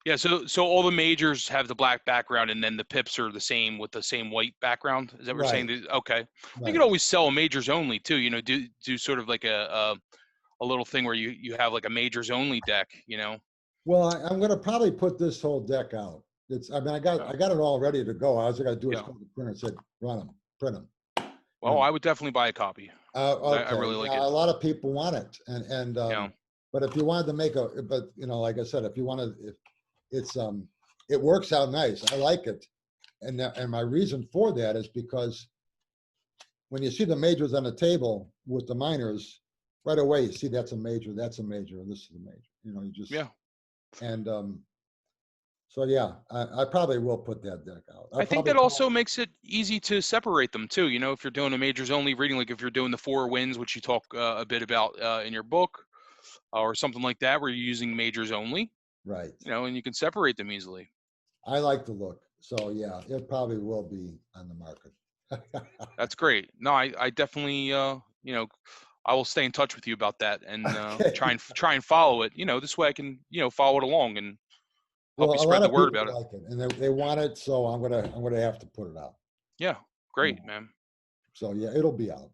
Yeah. So all the majors have the black background, and then the pips are the same with the same white background. Is that what you're saying? Okay. Right. You could always sell majors only too. Do sort of like a little thing where you have like a majors only deck. Well, I'm going to probably put this whole deck out. I got it all ready to go. All I got to do is go to the printer and said, run them, print them. Well, I would definitely buy a copy. Okay. I really like it. A lot of people want it, but if you wanted to make like I said, if you wanted, it's it works out nice. I like it. And my reason for that is because when you see the majors on the table with the minors, right away you see that's a major, and this is a major. You just Yeah. and so yeah, I probably will put that deck out. I think that also makes it easy to separate them too. If you're doing a majors only reading, like if you're doing the 4 wins, which you talk a bit about in your book, or something like that, where you're using majors only, right. and you can separate them easily. I like the look, so yeah, it probably will be on the market. That's great. No, I definitely, I will stay in touch with you about that and Okay. try and follow it. This way I can, follow it along and help Well, you a spread lot the of word people about it. like it, and they want it, so I'm gonna have to put it out. Yeah, great, man. So yeah, it'll be out.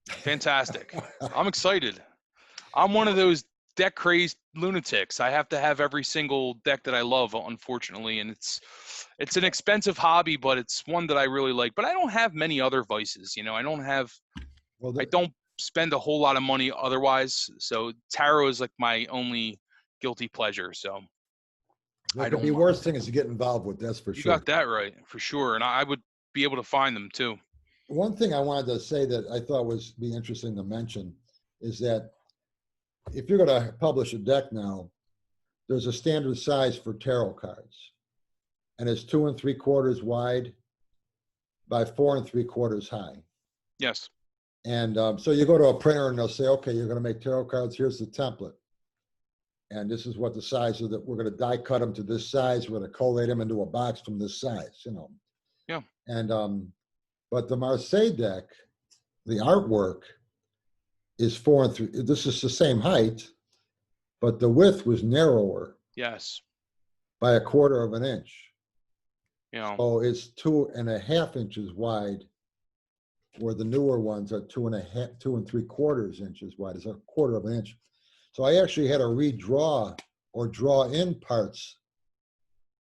Fantastic. I'm excited. I'm one of those deck crazed lunatics. I have to have every single deck that I love, unfortunately, and it's an expensive hobby, but it's one that I really like. But I don't have many other vices. Well, I don't spend a whole lot of money otherwise. So tarot is like my only guilty pleasure. So there I could be don't. worse things to get involved with. That's for You sure. got that right for sure, and I would be able to find them too. One thing I wanted to say that I thought was be interesting to mention is that if you're going to publish a deck now, there's a standard size for tarot cards, and it's 2 3/4 wide by 4 3/4 high. Yes. And so you go to a printer and they'll say, okay, you're going to make tarot cards. Here's the template. And this is what the size of that. We're going to die cut them to this size. We're going to collate them into a box from this size, Yeah. And but the Marseille deck, the artwork is 4 3. This is the same height, but the width was narrower Yes. by 1/4 of an inch. Yeah. So it's 2.5 inches wide, where the newer ones are 2 3/4 inches wide. It's 1/4 of an inch. So I actually had to redraw or draw in parts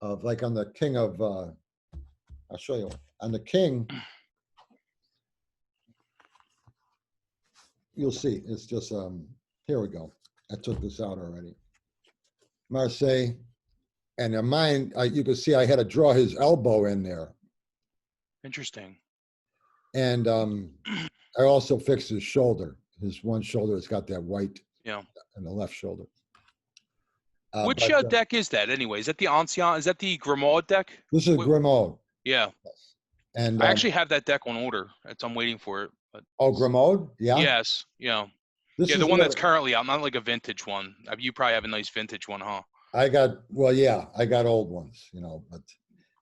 of, like on the king of, I'll show you, on the king, you'll see, it's just, here we go. I took this out already. Marseille, and in mine, you can see I had to draw his elbow in there. Interesting. And I also fixed his shoulder. His one shoulder has got that white on the left shoulder. Which deck is that anyway? Is that the Ancien? Is that the Grimaud deck? This is Grimaud. Yeah. And I actually have that deck on order. I'm waiting for it. But Grimaud? Yeah. yes. Yeah. This yeah, is the one that's currently out, not like a vintage one. You probably have a nice vintage one, huh? I got old ones, but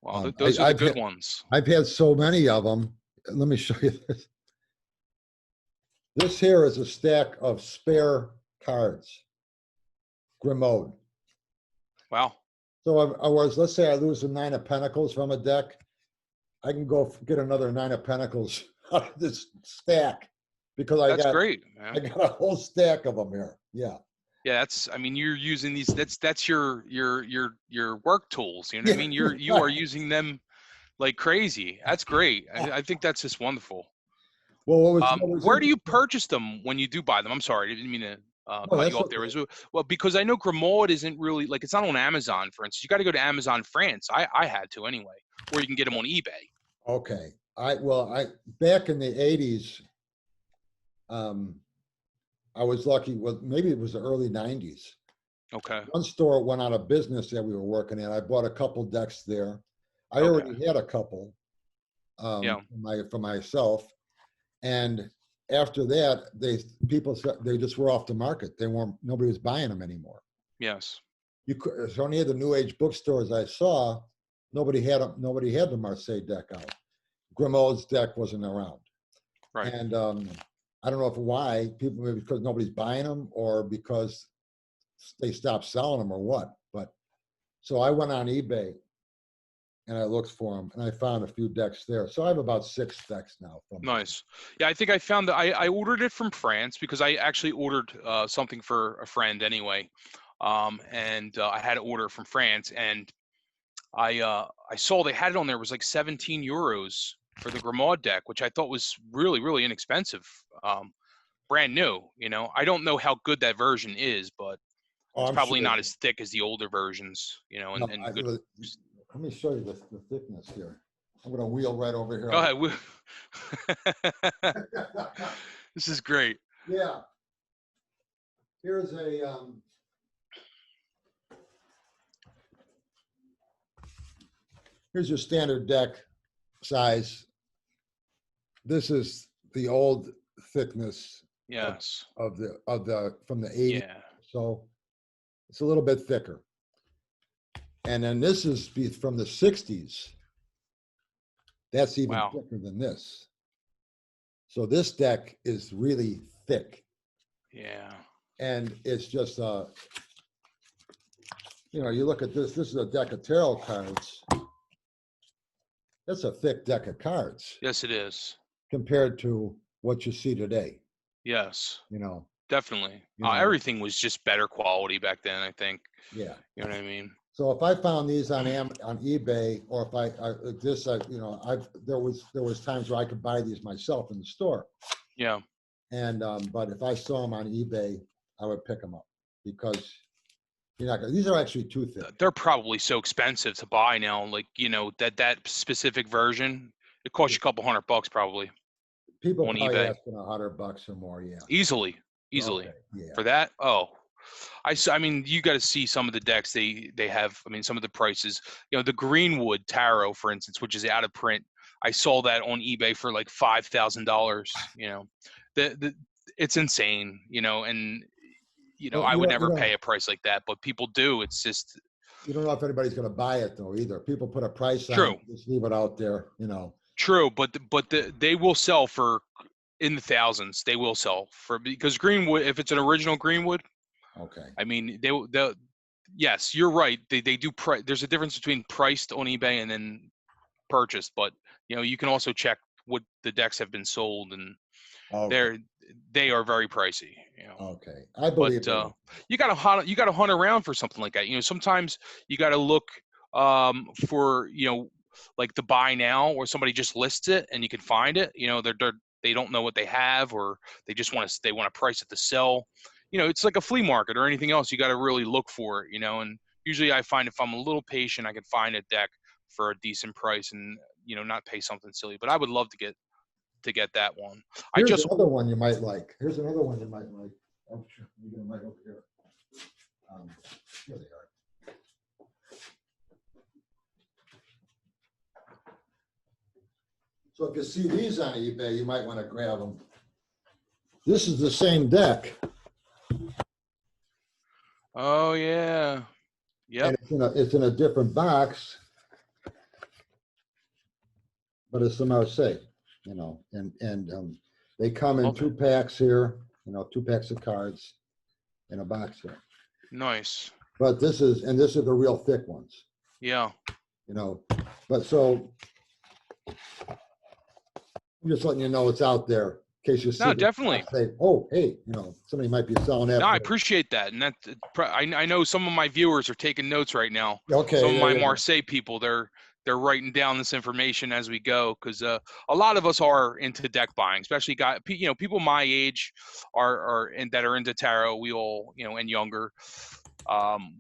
well, those are the good ones. I've had so many of them. Let me show you this. This here is a stack of spare cards. Grimaud. Wow. So let's say I lose a 9 of Pentacles from a deck, I can go get another 9 of Pentacles out of this stack because that's great, man. I got a whole stack of them here. Yeah. Yeah, you're using these. That's your work tools. You know what I mean? You are using them like crazy. That's great. I think that's just wonderful. Well, where do you purchase them when you do buy them? I'm sorry, I didn't mean to cut you off there. Well, because I know Grimaud isn't really like, it's not on Amazon, for instance. You got to go to Amazon France. I had to anyway, or you can get them on eBay. Okay. Back in the 80s, I was lucky. Well, maybe it was the early 90s. Okay. One store went out of business that we were working in. I bought a couple decks there. I already had a couple for myself. And after that, people said they just were off the market. Nobody was buying them anymore. Yes. So any of the new age bookstores I saw, nobody had the Marseille deck out. Grimaud's deck wasn't around. Right. And I don't know why, maybe because nobody's buying them or because they stopped selling them or what. But so I went on eBay and I looked for them and I found a few decks there. So I have about 6 decks now. Nice. Yeah, I think I found that I ordered it from France because I actually ordered something for a friend anyway. And I had to order from France, and I saw they had it on there. It was like 17 euros for the Grimaud deck, which I thought was really, really inexpensive. Brand new, I don't know how good that version is, but it's probably not as thick as the older versions, and good. Let me show you the thickness here. I'm going to wheel right over here. Go ahead. This is great. Yeah. Here's here's your standard deck size. This is the old thickness Yes. of the from the 80s. Yeah. So it's a little bit thicker. And then this is from the 60s. That's even Wow. thicker than this. So this deck is really thick. Yeah. And it's just, you know, you look at this is a deck of tarot cards. That's a thick deck of cards. Yes, it is. Compared to what you see today. Yes. You know. Definitely. You know, everything was just better quality back then, I think. Yeah. You know what I mean? So if I found these on eBay, or if you know, there was times where I could buy these myself in the store. Yeah. And but if I saw them on eBay, I would pick them up because you're not gonna, these are actually too thick. They're probably so expensive to buy now. Like, you know, that specific version, it costs you a couple $100 probably. People on probably eBay. asking $100 or more. Yeah. Easily. Okay, yeah. For that. Oh, I mean, you got to see some of the decks they have. I mean, some of the prices, you know, the Greenwood Tarot, for instance, which is out of print. I saw that on eBay for like $5,000, you know, it's insane, you know, and, you know, Well, I would never pay a price like that, but people do. It's just, you don't know if anybody's going to buy it though, either. People put a price on true. it, just leave it out there, you know. True. But they will sell for in the thousands. They will sell for, because Greenwood, if it's an original Greenwood, okay. I mean, they'll yes, you're right. They do there's a difference between priced on eBay and then purchased, but you know, you can also check what the decks have been sold, and they are very pricey, you know. Okay. I believe but you gotta hunt around for something like that. You know, sometimes you gotta look for, you know, like the buy now, or somebody just lists it and you can find it. You know, they don't know what they have, or they just want to price it to sell. You know, it's like a flea market or anything else. You got to really look for it, you know, and usually I find if I'm a little patient, I can find a deck for a decent price and, you know, not pay something silly. But I would love to get that one. Here's another one you might like. Here's another one you might like. Oh, sure. You get them right over here. Here they are. So if you see these on eBay, you might want to grab them. This is the same deck. Oh yeah. Yep. And it's in a different box, but it's the Marseille, you know, and they come in 2 packs here, you know, 2 packs of cards in a box here. Nice. But this is the real thick ones. Yeah. You know, but so I'm just letting you know it's out there in case you see. No, definitely. Say, oh, hey, you know, somebody might be selling that. No, I appreciate that, and I know some of my viewers are taking notes right now. Okay. Some of my Marseille people, they're writing down this information as we go, because a lot of us are into deck buying, especially you know, people my age and that are into tarot. We all, you know, and younger,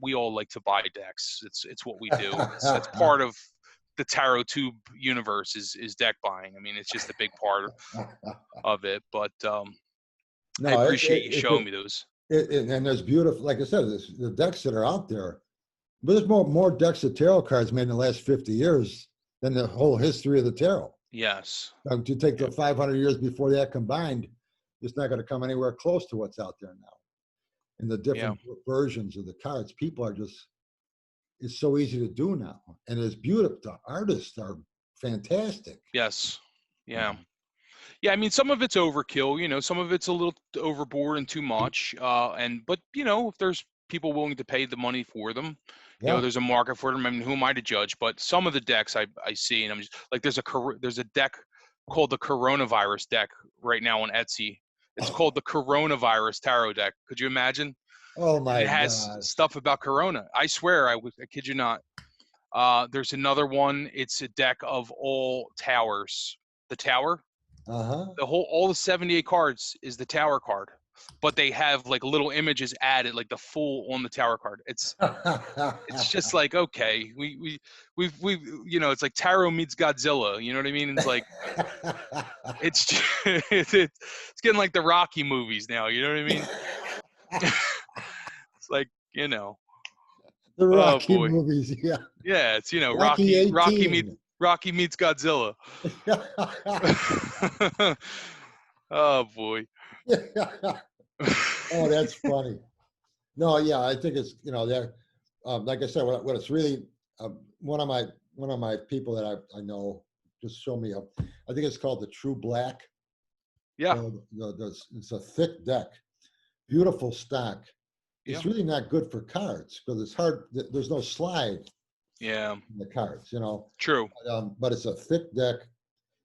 we all like to buy decks. It's what we do. It's part of the tarot tube universe is deck buying. I mean, it's just a big part of it. But no, I appreciate you showing me those. And there's beautiful, like I said, the decks that are out there. But there's more decks of tarot cards made in the last 50 years than the whole history of the tarot. Yes. To take the 500 years before that combined, it's not going to come anywhere close to what's out there now. And the different versions of the cards, people are just, it's so easy to do now. And it's beautiful. The artists are fantastic. Yes. Yeah. Yeah, I mean, some of it's overkill, you know, some of it's a little overboard and too much. But you know, if there's people willing to pay the money for them, you know, there's a market for them. I mean, who am I to judge? But some of the decks I see, and I'm just like, there's a deck called the Coronavirus deck right now on Etsy. It's called the Coronavirus Tarot deck. Could you imagine? Oh my God. It has stuff about Corona. I swear, I kid you not. There's another one. It's a deck of all towers. The tower. Uh-huh. All the 78 cards is the tower card. but they have like little images added, like the full on the tarot card. It's just like, okay, we've you know, it's like tarot meets Godzilla. You know what I mean? It's like it's just, it's getting like the Rocky movies now. You know what I mean? It's like, you know, The oh Rocky boy, movies, yeah. yeah, it's, you know, Rocky Rocky meets Godzilla. 18. Oh boy. Oh, that's funny. No, yeah, I think it's, you know, that, like I said, what it's really, one of my people that I know just showed me I think it's called the True Black. Yeah, It's a thick deck, beautiful stock. yeah, It's really not good for cards because it's hard. There's no slide yeah. in the cards, you know. True. But it's a thick deck.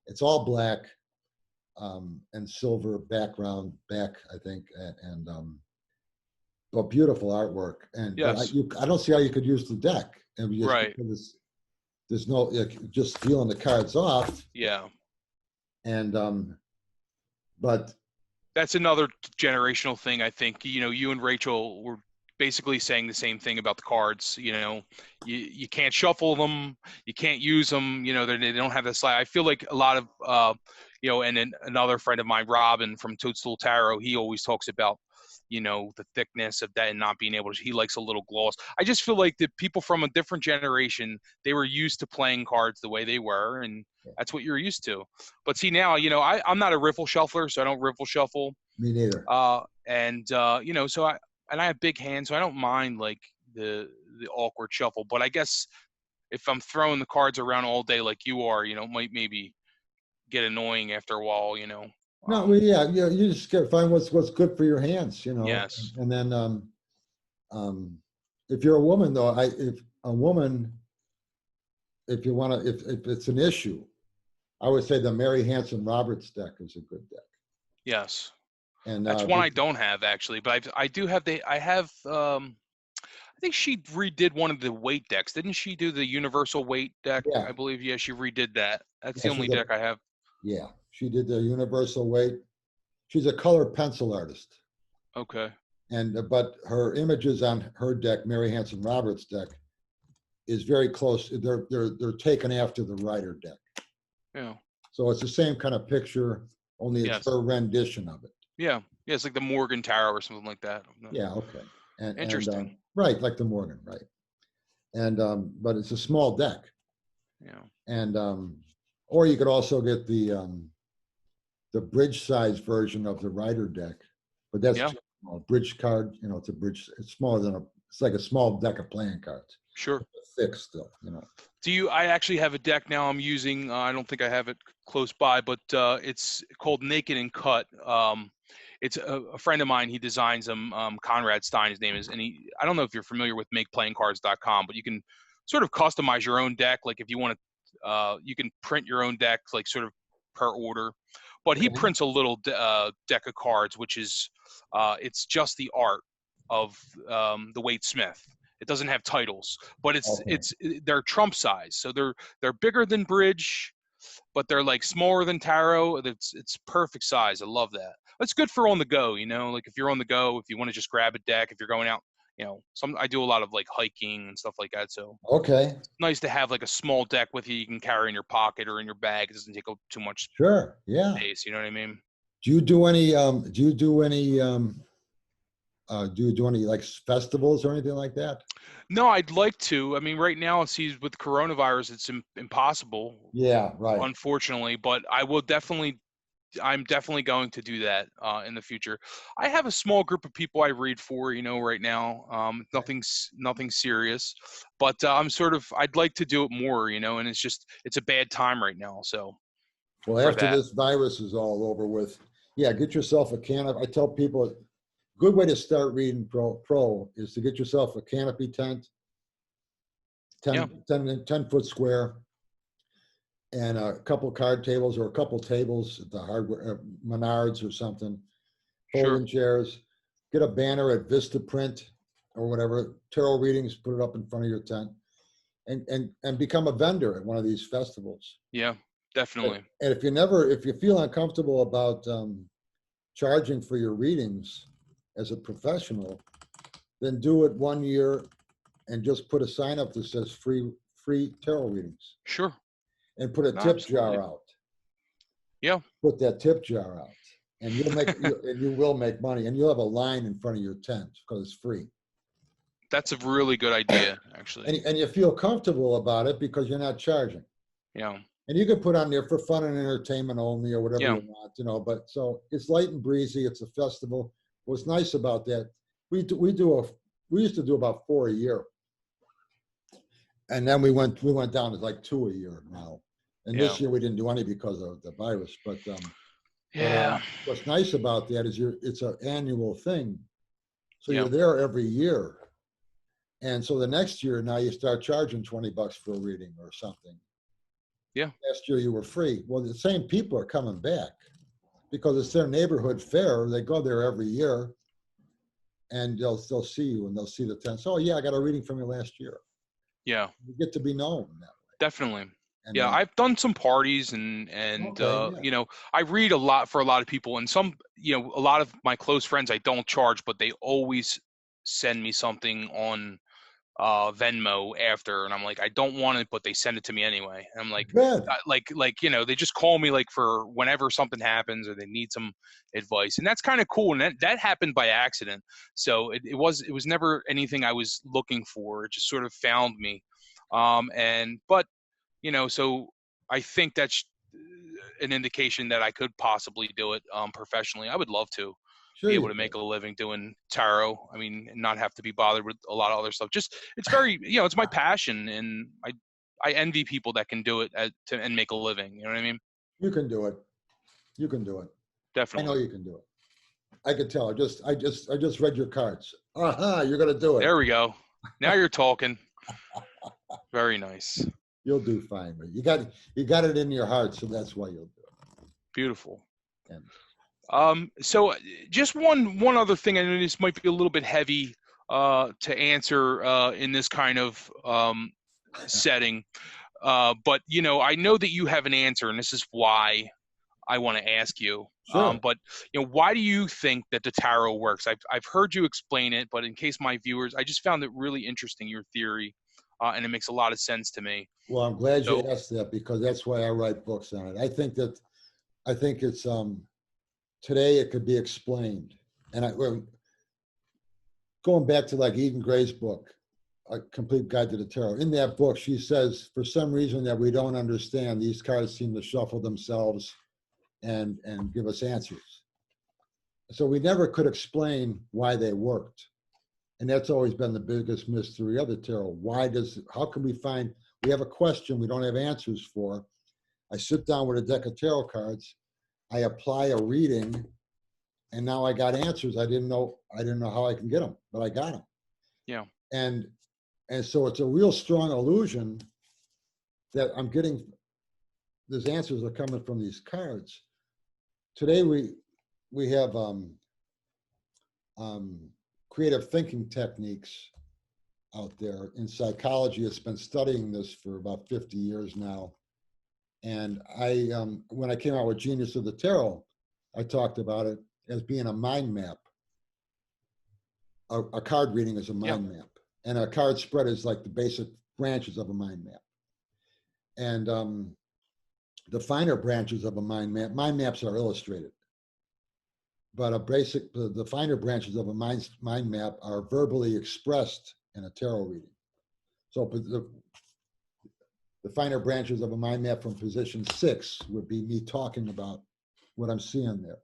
It's all black and silver background back, I think, but beautiful artwork. But Yes. I don't see how you could use the deck, and just Right. because there's no just feeling the cards off, Yeah. and but That's another generational thing, I think. You know, you and Rachel were basically saying the same thing about the cards. You know, you can't shuffle them, you can't use them. You know, they don't have this slide. I feel like a lot of you know, and then another friend of mine, Robin from Toadstool Tarot, he always talks about, you know, the thickness of that and not being able to. He likes a little gloss. I just feel like the people from a different generation, they were used to playing cards the way they were, and that's what you're used to. But see now, you know, I'm not a riffle shuffler, so I don't riffle shuffle. me neither. You know, so I have big hands, so I don't mind like the awkward shuffle. But I guess if I'm throwing the cards around all day like you are, you know, it might maybe get annoying after a while, you know. No, well, yeah, you just got to find what's good for your hands, you know, Yes. and then um, if you're a woman though, if a woman, if you want to, if it's an issue, I would say the Mary Hanson Roberts deck is a good deck. Yes. And That's one I don't have actually, but I do have I have I think she redid one of the weight decks. Didn't she do the universal weight deck? yeah, I believe, yeah, she redid that. That's yeah, the only deck I have. she did the universal weight. She's a color pencil artist, Okay. and but her images on her deck, Mary Hanson Roberts deck, is very close. They're taken after the Rider deck, Yeah. so it's the same kind of picture, only it's Yes. her rendition of it. Yeah. Yeah, it's like the Morgan Tarot or something like that. Yeah, okay. And Interesting. right, like the Morgan, right. And but it's a small deck. Yeah. And or you could also get the bridge size version of the Rider deck, but that's Yeah. too small. Bridge card, you know, it's a bridge, it's smaller than it's like a small deck of playing cards. Sure. It's thick still, you know. I actually have a deck now I'm using. I don't think I have it close by, but it's called Naked and Cut. It's a friend of mine. He designs them. Conrad Stein, his name is, and I don't know if you're familiar with makeplayingcards.com, but you can sort of customize your own deck. Like if you want to, you can print your own deck, like sort of per order. But he Okay. prints a little deck of cards, which is, it's just the art of the Wade Smith. It doesn't have titles, but Okay. they're Trump size, so they're bigger than Bridge, but they're like smaller than Tarot. It's perfect size. I love that. It's good for on the go, you know. Like if you're on the go, if you want to just grab a deck, if you're going out, you know. I do a lot of like hiking and stuff like that, so Okay. it's nice to have like a small deck with you can carry in your pocket or in your bag. It doesn't take up too much Sure. Yeah. space. You know what I mean? Do you do any like festivals or anything like that? No, I'd like to. I mean, right now, see, with coronavirus, it's impossible, Yeah, right. unfortunately. But I'm definitely going to do that in the future. I have a small group of people I read for, you know, right now. Nothing serious, but I'd like to do it more, you know. And it's a bad time right now, so Well, for after that. this virus is all over with, yeah, get yourself a canopy. I tell people, good way to start reading pro is to get yourself a canopy tent, Yeah, 10 foot square, and a couple card tables or a couple tables at the hardware, Menards or something, sure. folding chairs. Get a banner at Vista Print or whatever, tarot readings, put it up in front of your tent, and become a vendor at one of these festivals. Yeah, And definitely. if you feel uncomfortable about charging for your readings as a professional, then do it 1 year and just put a sign up that says free tarot readings, Sure. and put a No, tip absolutely. jar out. Yeah. Put that tip jar out, and you will make money, and you'll have a line in front of your tent because it's free. That's a really good idea, actually. And you feel comfortable about it because you're not charging. Yeah. And you can put on there for fun and entertainment only or whatever Yeah. you want, you know, but so it's light and breezy. It's a festival. What's nice about that, we used to do about 4 a year. And then we went down to like 2 a year now. And this year we didn't do any because of the virus. But what's nice about that is it's an annual thing. So you're there every year. And so the next year now you start charging $20 for a reading or something. Yeah. Last year you were free. Well, the same people are coming back because it's their neighborhood fair. They go there every year, and they'll see you and they'll see the tents. Oh yeah, I got a reading from you last year. Yeah. You get to be known that way. Definitely. And, yeah, I've done some parties and you know, I read a lot for a lot of people, and some, you know, a lot of my close friends I don't charge, but they always send me something on Venmo after, and I'm like, I don't want it, but they send it to me anyway. And I'm like, you know, they just call me like for whenever something happens or they need some advice, and that's kind of cool. And that happened by accident, so it was never anything I was looking for. It just sort of found me, but you know, so I think that's an indication that I could possibly do it professionally. I would love to be able to make a living doing tarot. I mean, and not have to be bothered with a lot of other stuff. Just, it's very, you know, it's my passion, and I envy people that can do it and make a living. You know what I mean? You can do it. You can do it. Definitely. I know you can do it. I could tell. I just read your cards. You're gonna do it. There we go. Now you're talking. Very nice. You'll do fine. You got it in your heart, so that's why you'll do it. Beautiful. And, so just one other thing. I know this might be a little bit heavy to answer in this kind of setting, but you know, I know that you have an answer, and this is why I want to ask you. Sure. But you know, why do you think that the tarot works? I've heard you explain it, but in case my viewers, I just found it really interesting, your theory, and it makes a lot of sense to me. Well, I'm glad you asked that, because that's why I write books on it. I think it's today it could be explained, and going back to like Eden Gray's book, A Complete Guide to the Tarot. In that book, she says, for some reason that we don't understand, these cards seem to shuffle themselves and give us answers. So we never could explain why they worked. And that's always been the biggest mystery of the tarot. How can we have a question we don't have answers for. I sit down with a deck of tarot cards, I apply a reading, and now I got answers. I didn't know how I can get them, but I got them. Yeah. And so it's a real strong illusion that I'm getting, these answers are coming from these cards. Today we have creative thinking techniques out there in psychology. It's been studying this for about 50 years now. And when I came out with Genius of the Tarot, I talked about it as being a mind map. A card reading is a mind map, and a card spread is like the basic branches of a mind map. And the finer branches of a mind maps are illustrated. But the finer branches of a mind map are verbally expressed in a tarot reading. So the finer branches of a mind map from position 6 would be me talking about what I'm seeing there.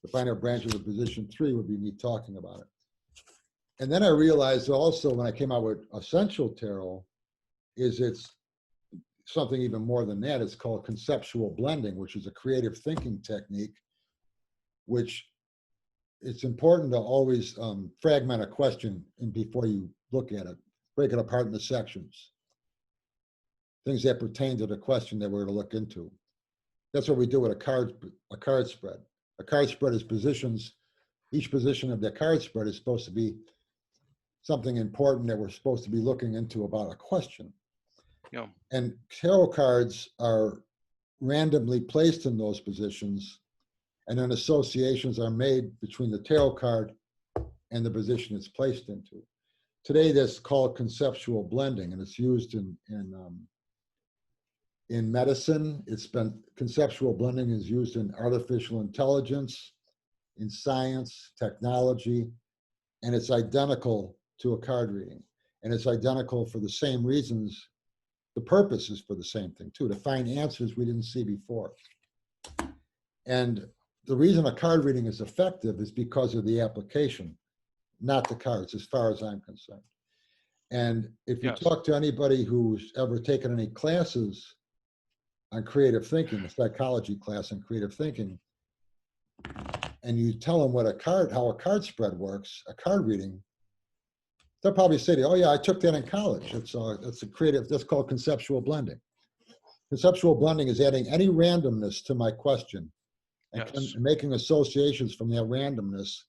The finer branches of position 3 would be me talking about it. And then I realized also, when I came out with Essential Tarot, it's something even more than that. It's called conceptual blending, which is a creative thinking technique, which it's important to always fragment a question before you look at it, break it apart into sections, things that pertain to the question that we're going to look into. That's what we do with a card spread. A card spread is positions. Each position of the card spread is supposed to be something important that we're supposed to be looking into about a question. Yeah. And tarot cards are randomly placed in those positions, and then associations are made between the tarot card and the position it's placed into. Today, that's called conceptual blending, and it's used in medicine. Conceptual blending is used in artificial intelligence, in science, technology, and it's identical to a card reading. And it's identical for the same reasons. The purpose is for the same thing too, to find answers we didn't see before. And the reason a card reading is effective is because of the application, not the cards, as far as I'm concerned. And if you Yes. talk to anybody who's ever taken any classes on creative thinking, a psychology class on creative thinking, and you tell them how a card spread works, a card reading, they'll probably say to you, "Oh yeah, I took that in college. That's called conceptual blending." Conceptual blending is adding any randomness to my question and Yes. making associations from that randomness.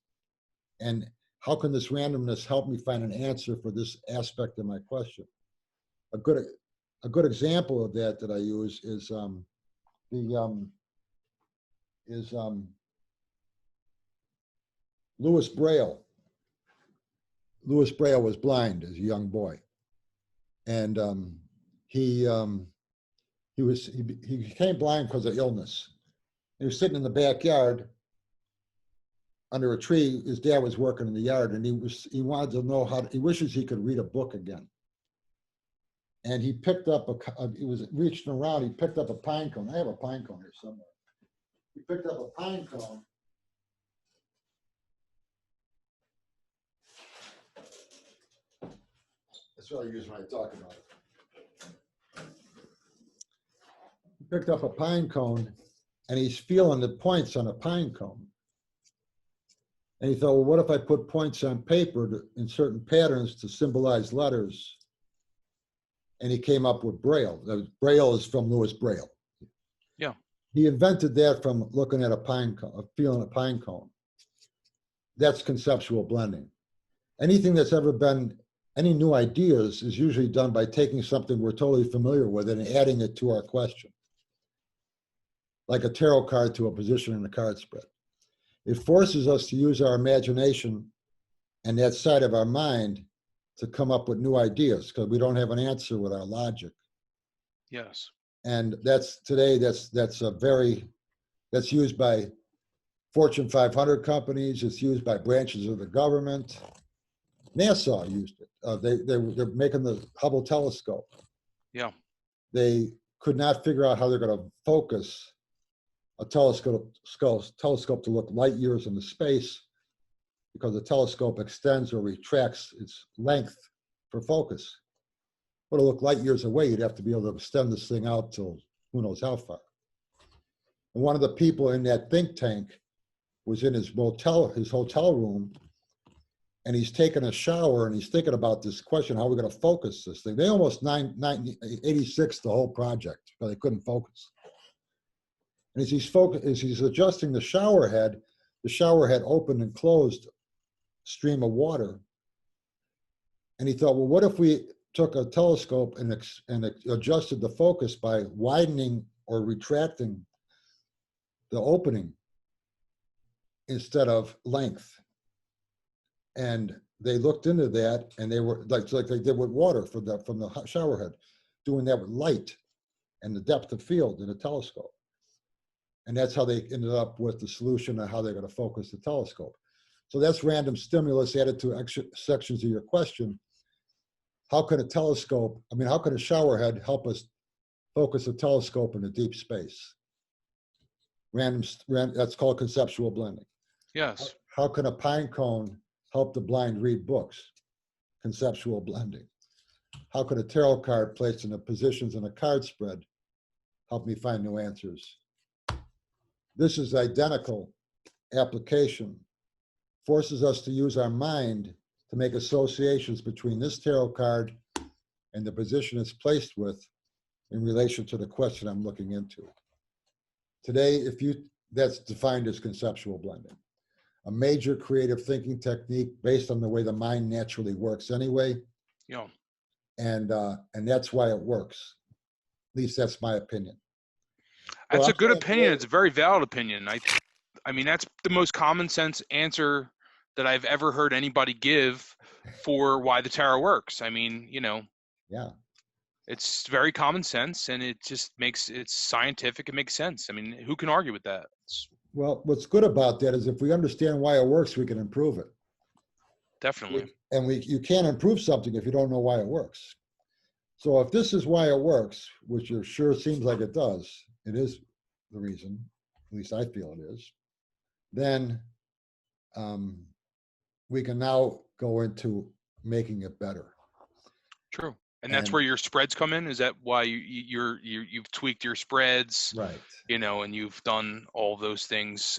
And how can this randomness help me find an answer for this aspect of my question? A good example of that I use is Louis Braille. Louis Braille was blind as a young boy, and he became blind because of illness. He was sitting in the backyard under a tree. His dad was working in the yard, and he wanted to know he wishes he could read a book again. And he picked up he was reaching around, he picked up a pine cone. I have a pine cone here somewhere. He picked up a pine cone. That's what I use when I talk about it. He picked up a pine cone, and he's feeling the points on a pine cone. And he thought, well, what if I put points on paper in certain patterns to symbolize letters? And he came up with Braille. Braille is from Louis Braille. Yeah. He invented that from looking at a pine cone, feeling a pine cone. That's conceptual blending. Anything that's ever been, any new ideas is usually done by taking something we're totally familiar with and adding it to our question. Like a tarot card to a position in a card spread. It forces us to use our imagination and that side of our mind to come up with new ideas because we don't have an answer with our logic. Yes. And that's used by Fortune 500 companies. It's used by branches of the government. NASA used it. They're making the Hubble telescope. Yeah. They could not figure out how they're going to focus a telescope to look light years into space because the telescope extends or retracts its length for focus. But to look light years away, you'd have to be able to extend this thing out till who knows how far. And one of the people in that think tank was in his hotel room, and he's taking a shower and he's thinking about this question, how are we going to focus this thing? They almost 86 the whole project because they couldn't focus. And as he's adjusting the shower head opened and closed a stream of water. And he thought, well, what if we took a telescope and adjusted the focus by widening or retracting the opening instead of length? And they looked into that, and they were like they did with water from the shower head, doing that with light and the depth of field in a telescope. And that's how they ended up with the solution on how they're going to focus the telescope. So that's random stimulus added to extra sections of your question. How can a shower head help us focus a telescope in a deep space? That's called conceptual blending. Yes. How can a pine cone help the blind read books? Conceptual blending. How could a tarot card placed in the positions in a card spread help me find new answers? This is identical application, forces us to use our mind to make associations between this tarot card and the position it's placed with in relation to the question I'm looking into. Today, that's defined as conceptual blending, a major creative thinking technique based on the way the mind naturally works anyway. Yeah. And that's why it works. At least that's my opinion. That's So a good opinion. It's a very valid opinion. I mean, that's the most common sense answer that I've ever heard anybody give for why the tarot works. I mean, Yeah. it's very common sense, and it just it's scientific. It makes sense. I mean, who can argue with that? Well, what's good about that is if we understand why it works, we can improve it. Definitely. You can't improve something if you don't know why it works. So if this is why it works, which it sure seems like it does, it is the reason, at least I feel it is, then we can now go into making it better. True. And that's where your spreads come in? Is that why you've tweaked your spreads? Right. And you've done all those things.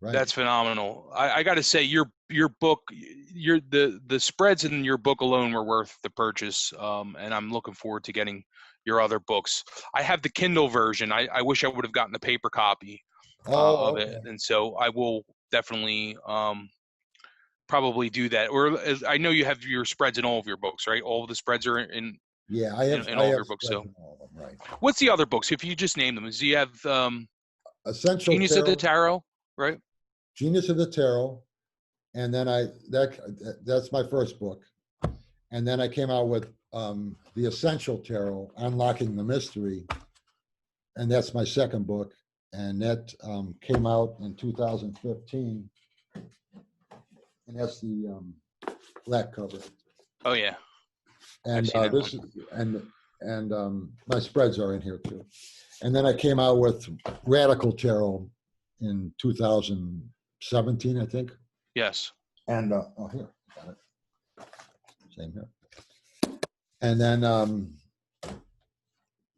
Right. That's phenomenal. I got to say, your book, the spreads in your book alone were worth the purchase. And I'm looking forward to getting your other books. I have the Kindle version. I wish I would have gotten the paper copy of it. And so I will definitely probably do that. Or I know you have your spreads in all of your books, right? All of the spreads are in. Yeah, I have in all of your books. So, all of them, right. What's the other books? If you just name them, do you have Essential Genius Tarot, of the Tarot, right? Genius of the Tarot, and then that's my first book, and then I came out with the Essential Tarot, Unlocking the Mystery, and that's my second book, and that came out in 2015, and that's the black cover. Oh yeah. And my spreads are in here too. And then I came out with Radical Tarot in 2017, I think. Yes. And here, got it. Same here. And then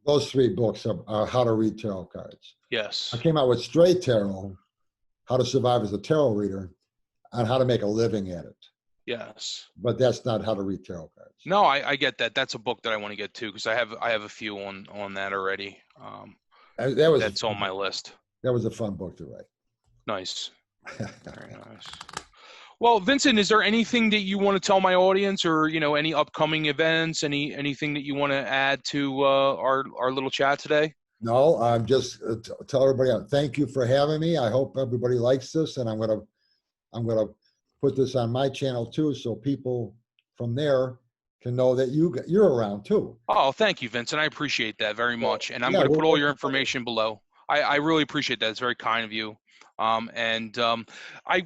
those three books are how to read tarot cards. Yes. I came out with Straight Tarot, how to survive as a tarot reader, and how to make a living at it. Yes. But that's not how to read tarot cards. No, I get that. That's a book that I want to get to because I have a few on that already. That's on my list. That was a fun book to write. Nice. Very nice. Well, Vincent, is there anything that you want to tell my audience, or any upcoming events, anything that you want to add to our little chat today? No, I'm just tell everybody thank you for having me. I hope everybody likes this, and I'm gonna put this on my channel too, so people from there can know that you're around too. Oh, thank you, Vincent. I appreciate that very much, and I'm going to put all your information below. I really appreciate that. It's very kind of you. I,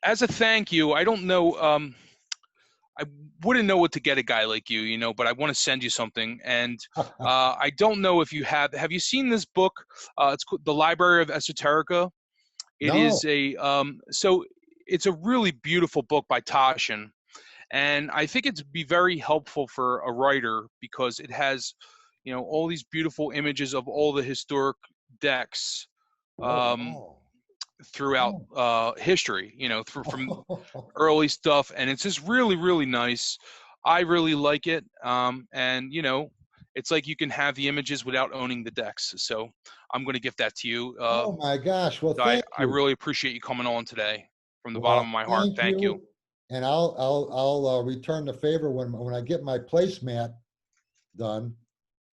as a thank you, I don't know. I wouldn't know what to get a guy like you, but I want to send you something. And I don't know if you have you seen this book? It's called The Library of Esoterica. It is so it's a really beautiful book by Tashin. And I think it'd be very helpful for a writer because it has, all these beautiful images of all the historic decks throughout history, from early stuff. And it's just really, really nice. I really like it. And, it's like you can have the images without owning the decks. So I'm going to give that to you. Oh, my gosh. Well, thank you. I really appreciate you coming on today from the bottom of my heart. Thank you. And I'll return the favor when I get my placemat done.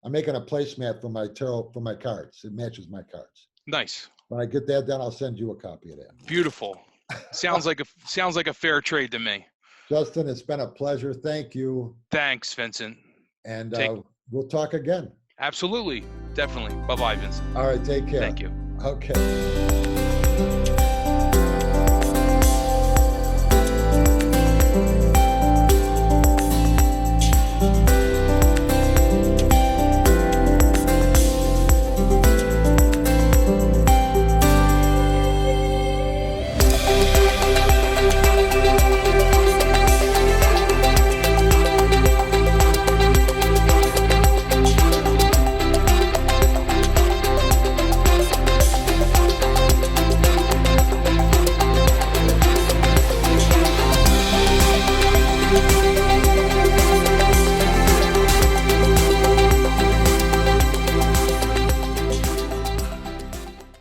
I'm making a placemat for my tarot, for my cards. It matches my cards. Nice. When I get that done, I'll send you a copy of that. Beautiful. Sounds like a fair trade to me. Justin, it's been a pleasure. Thank you. Thanks, Vincent. And we'll talk again. Absolutely. Definitely. Bye-bye, Vincent. All right. Take care. Thank you. Okay.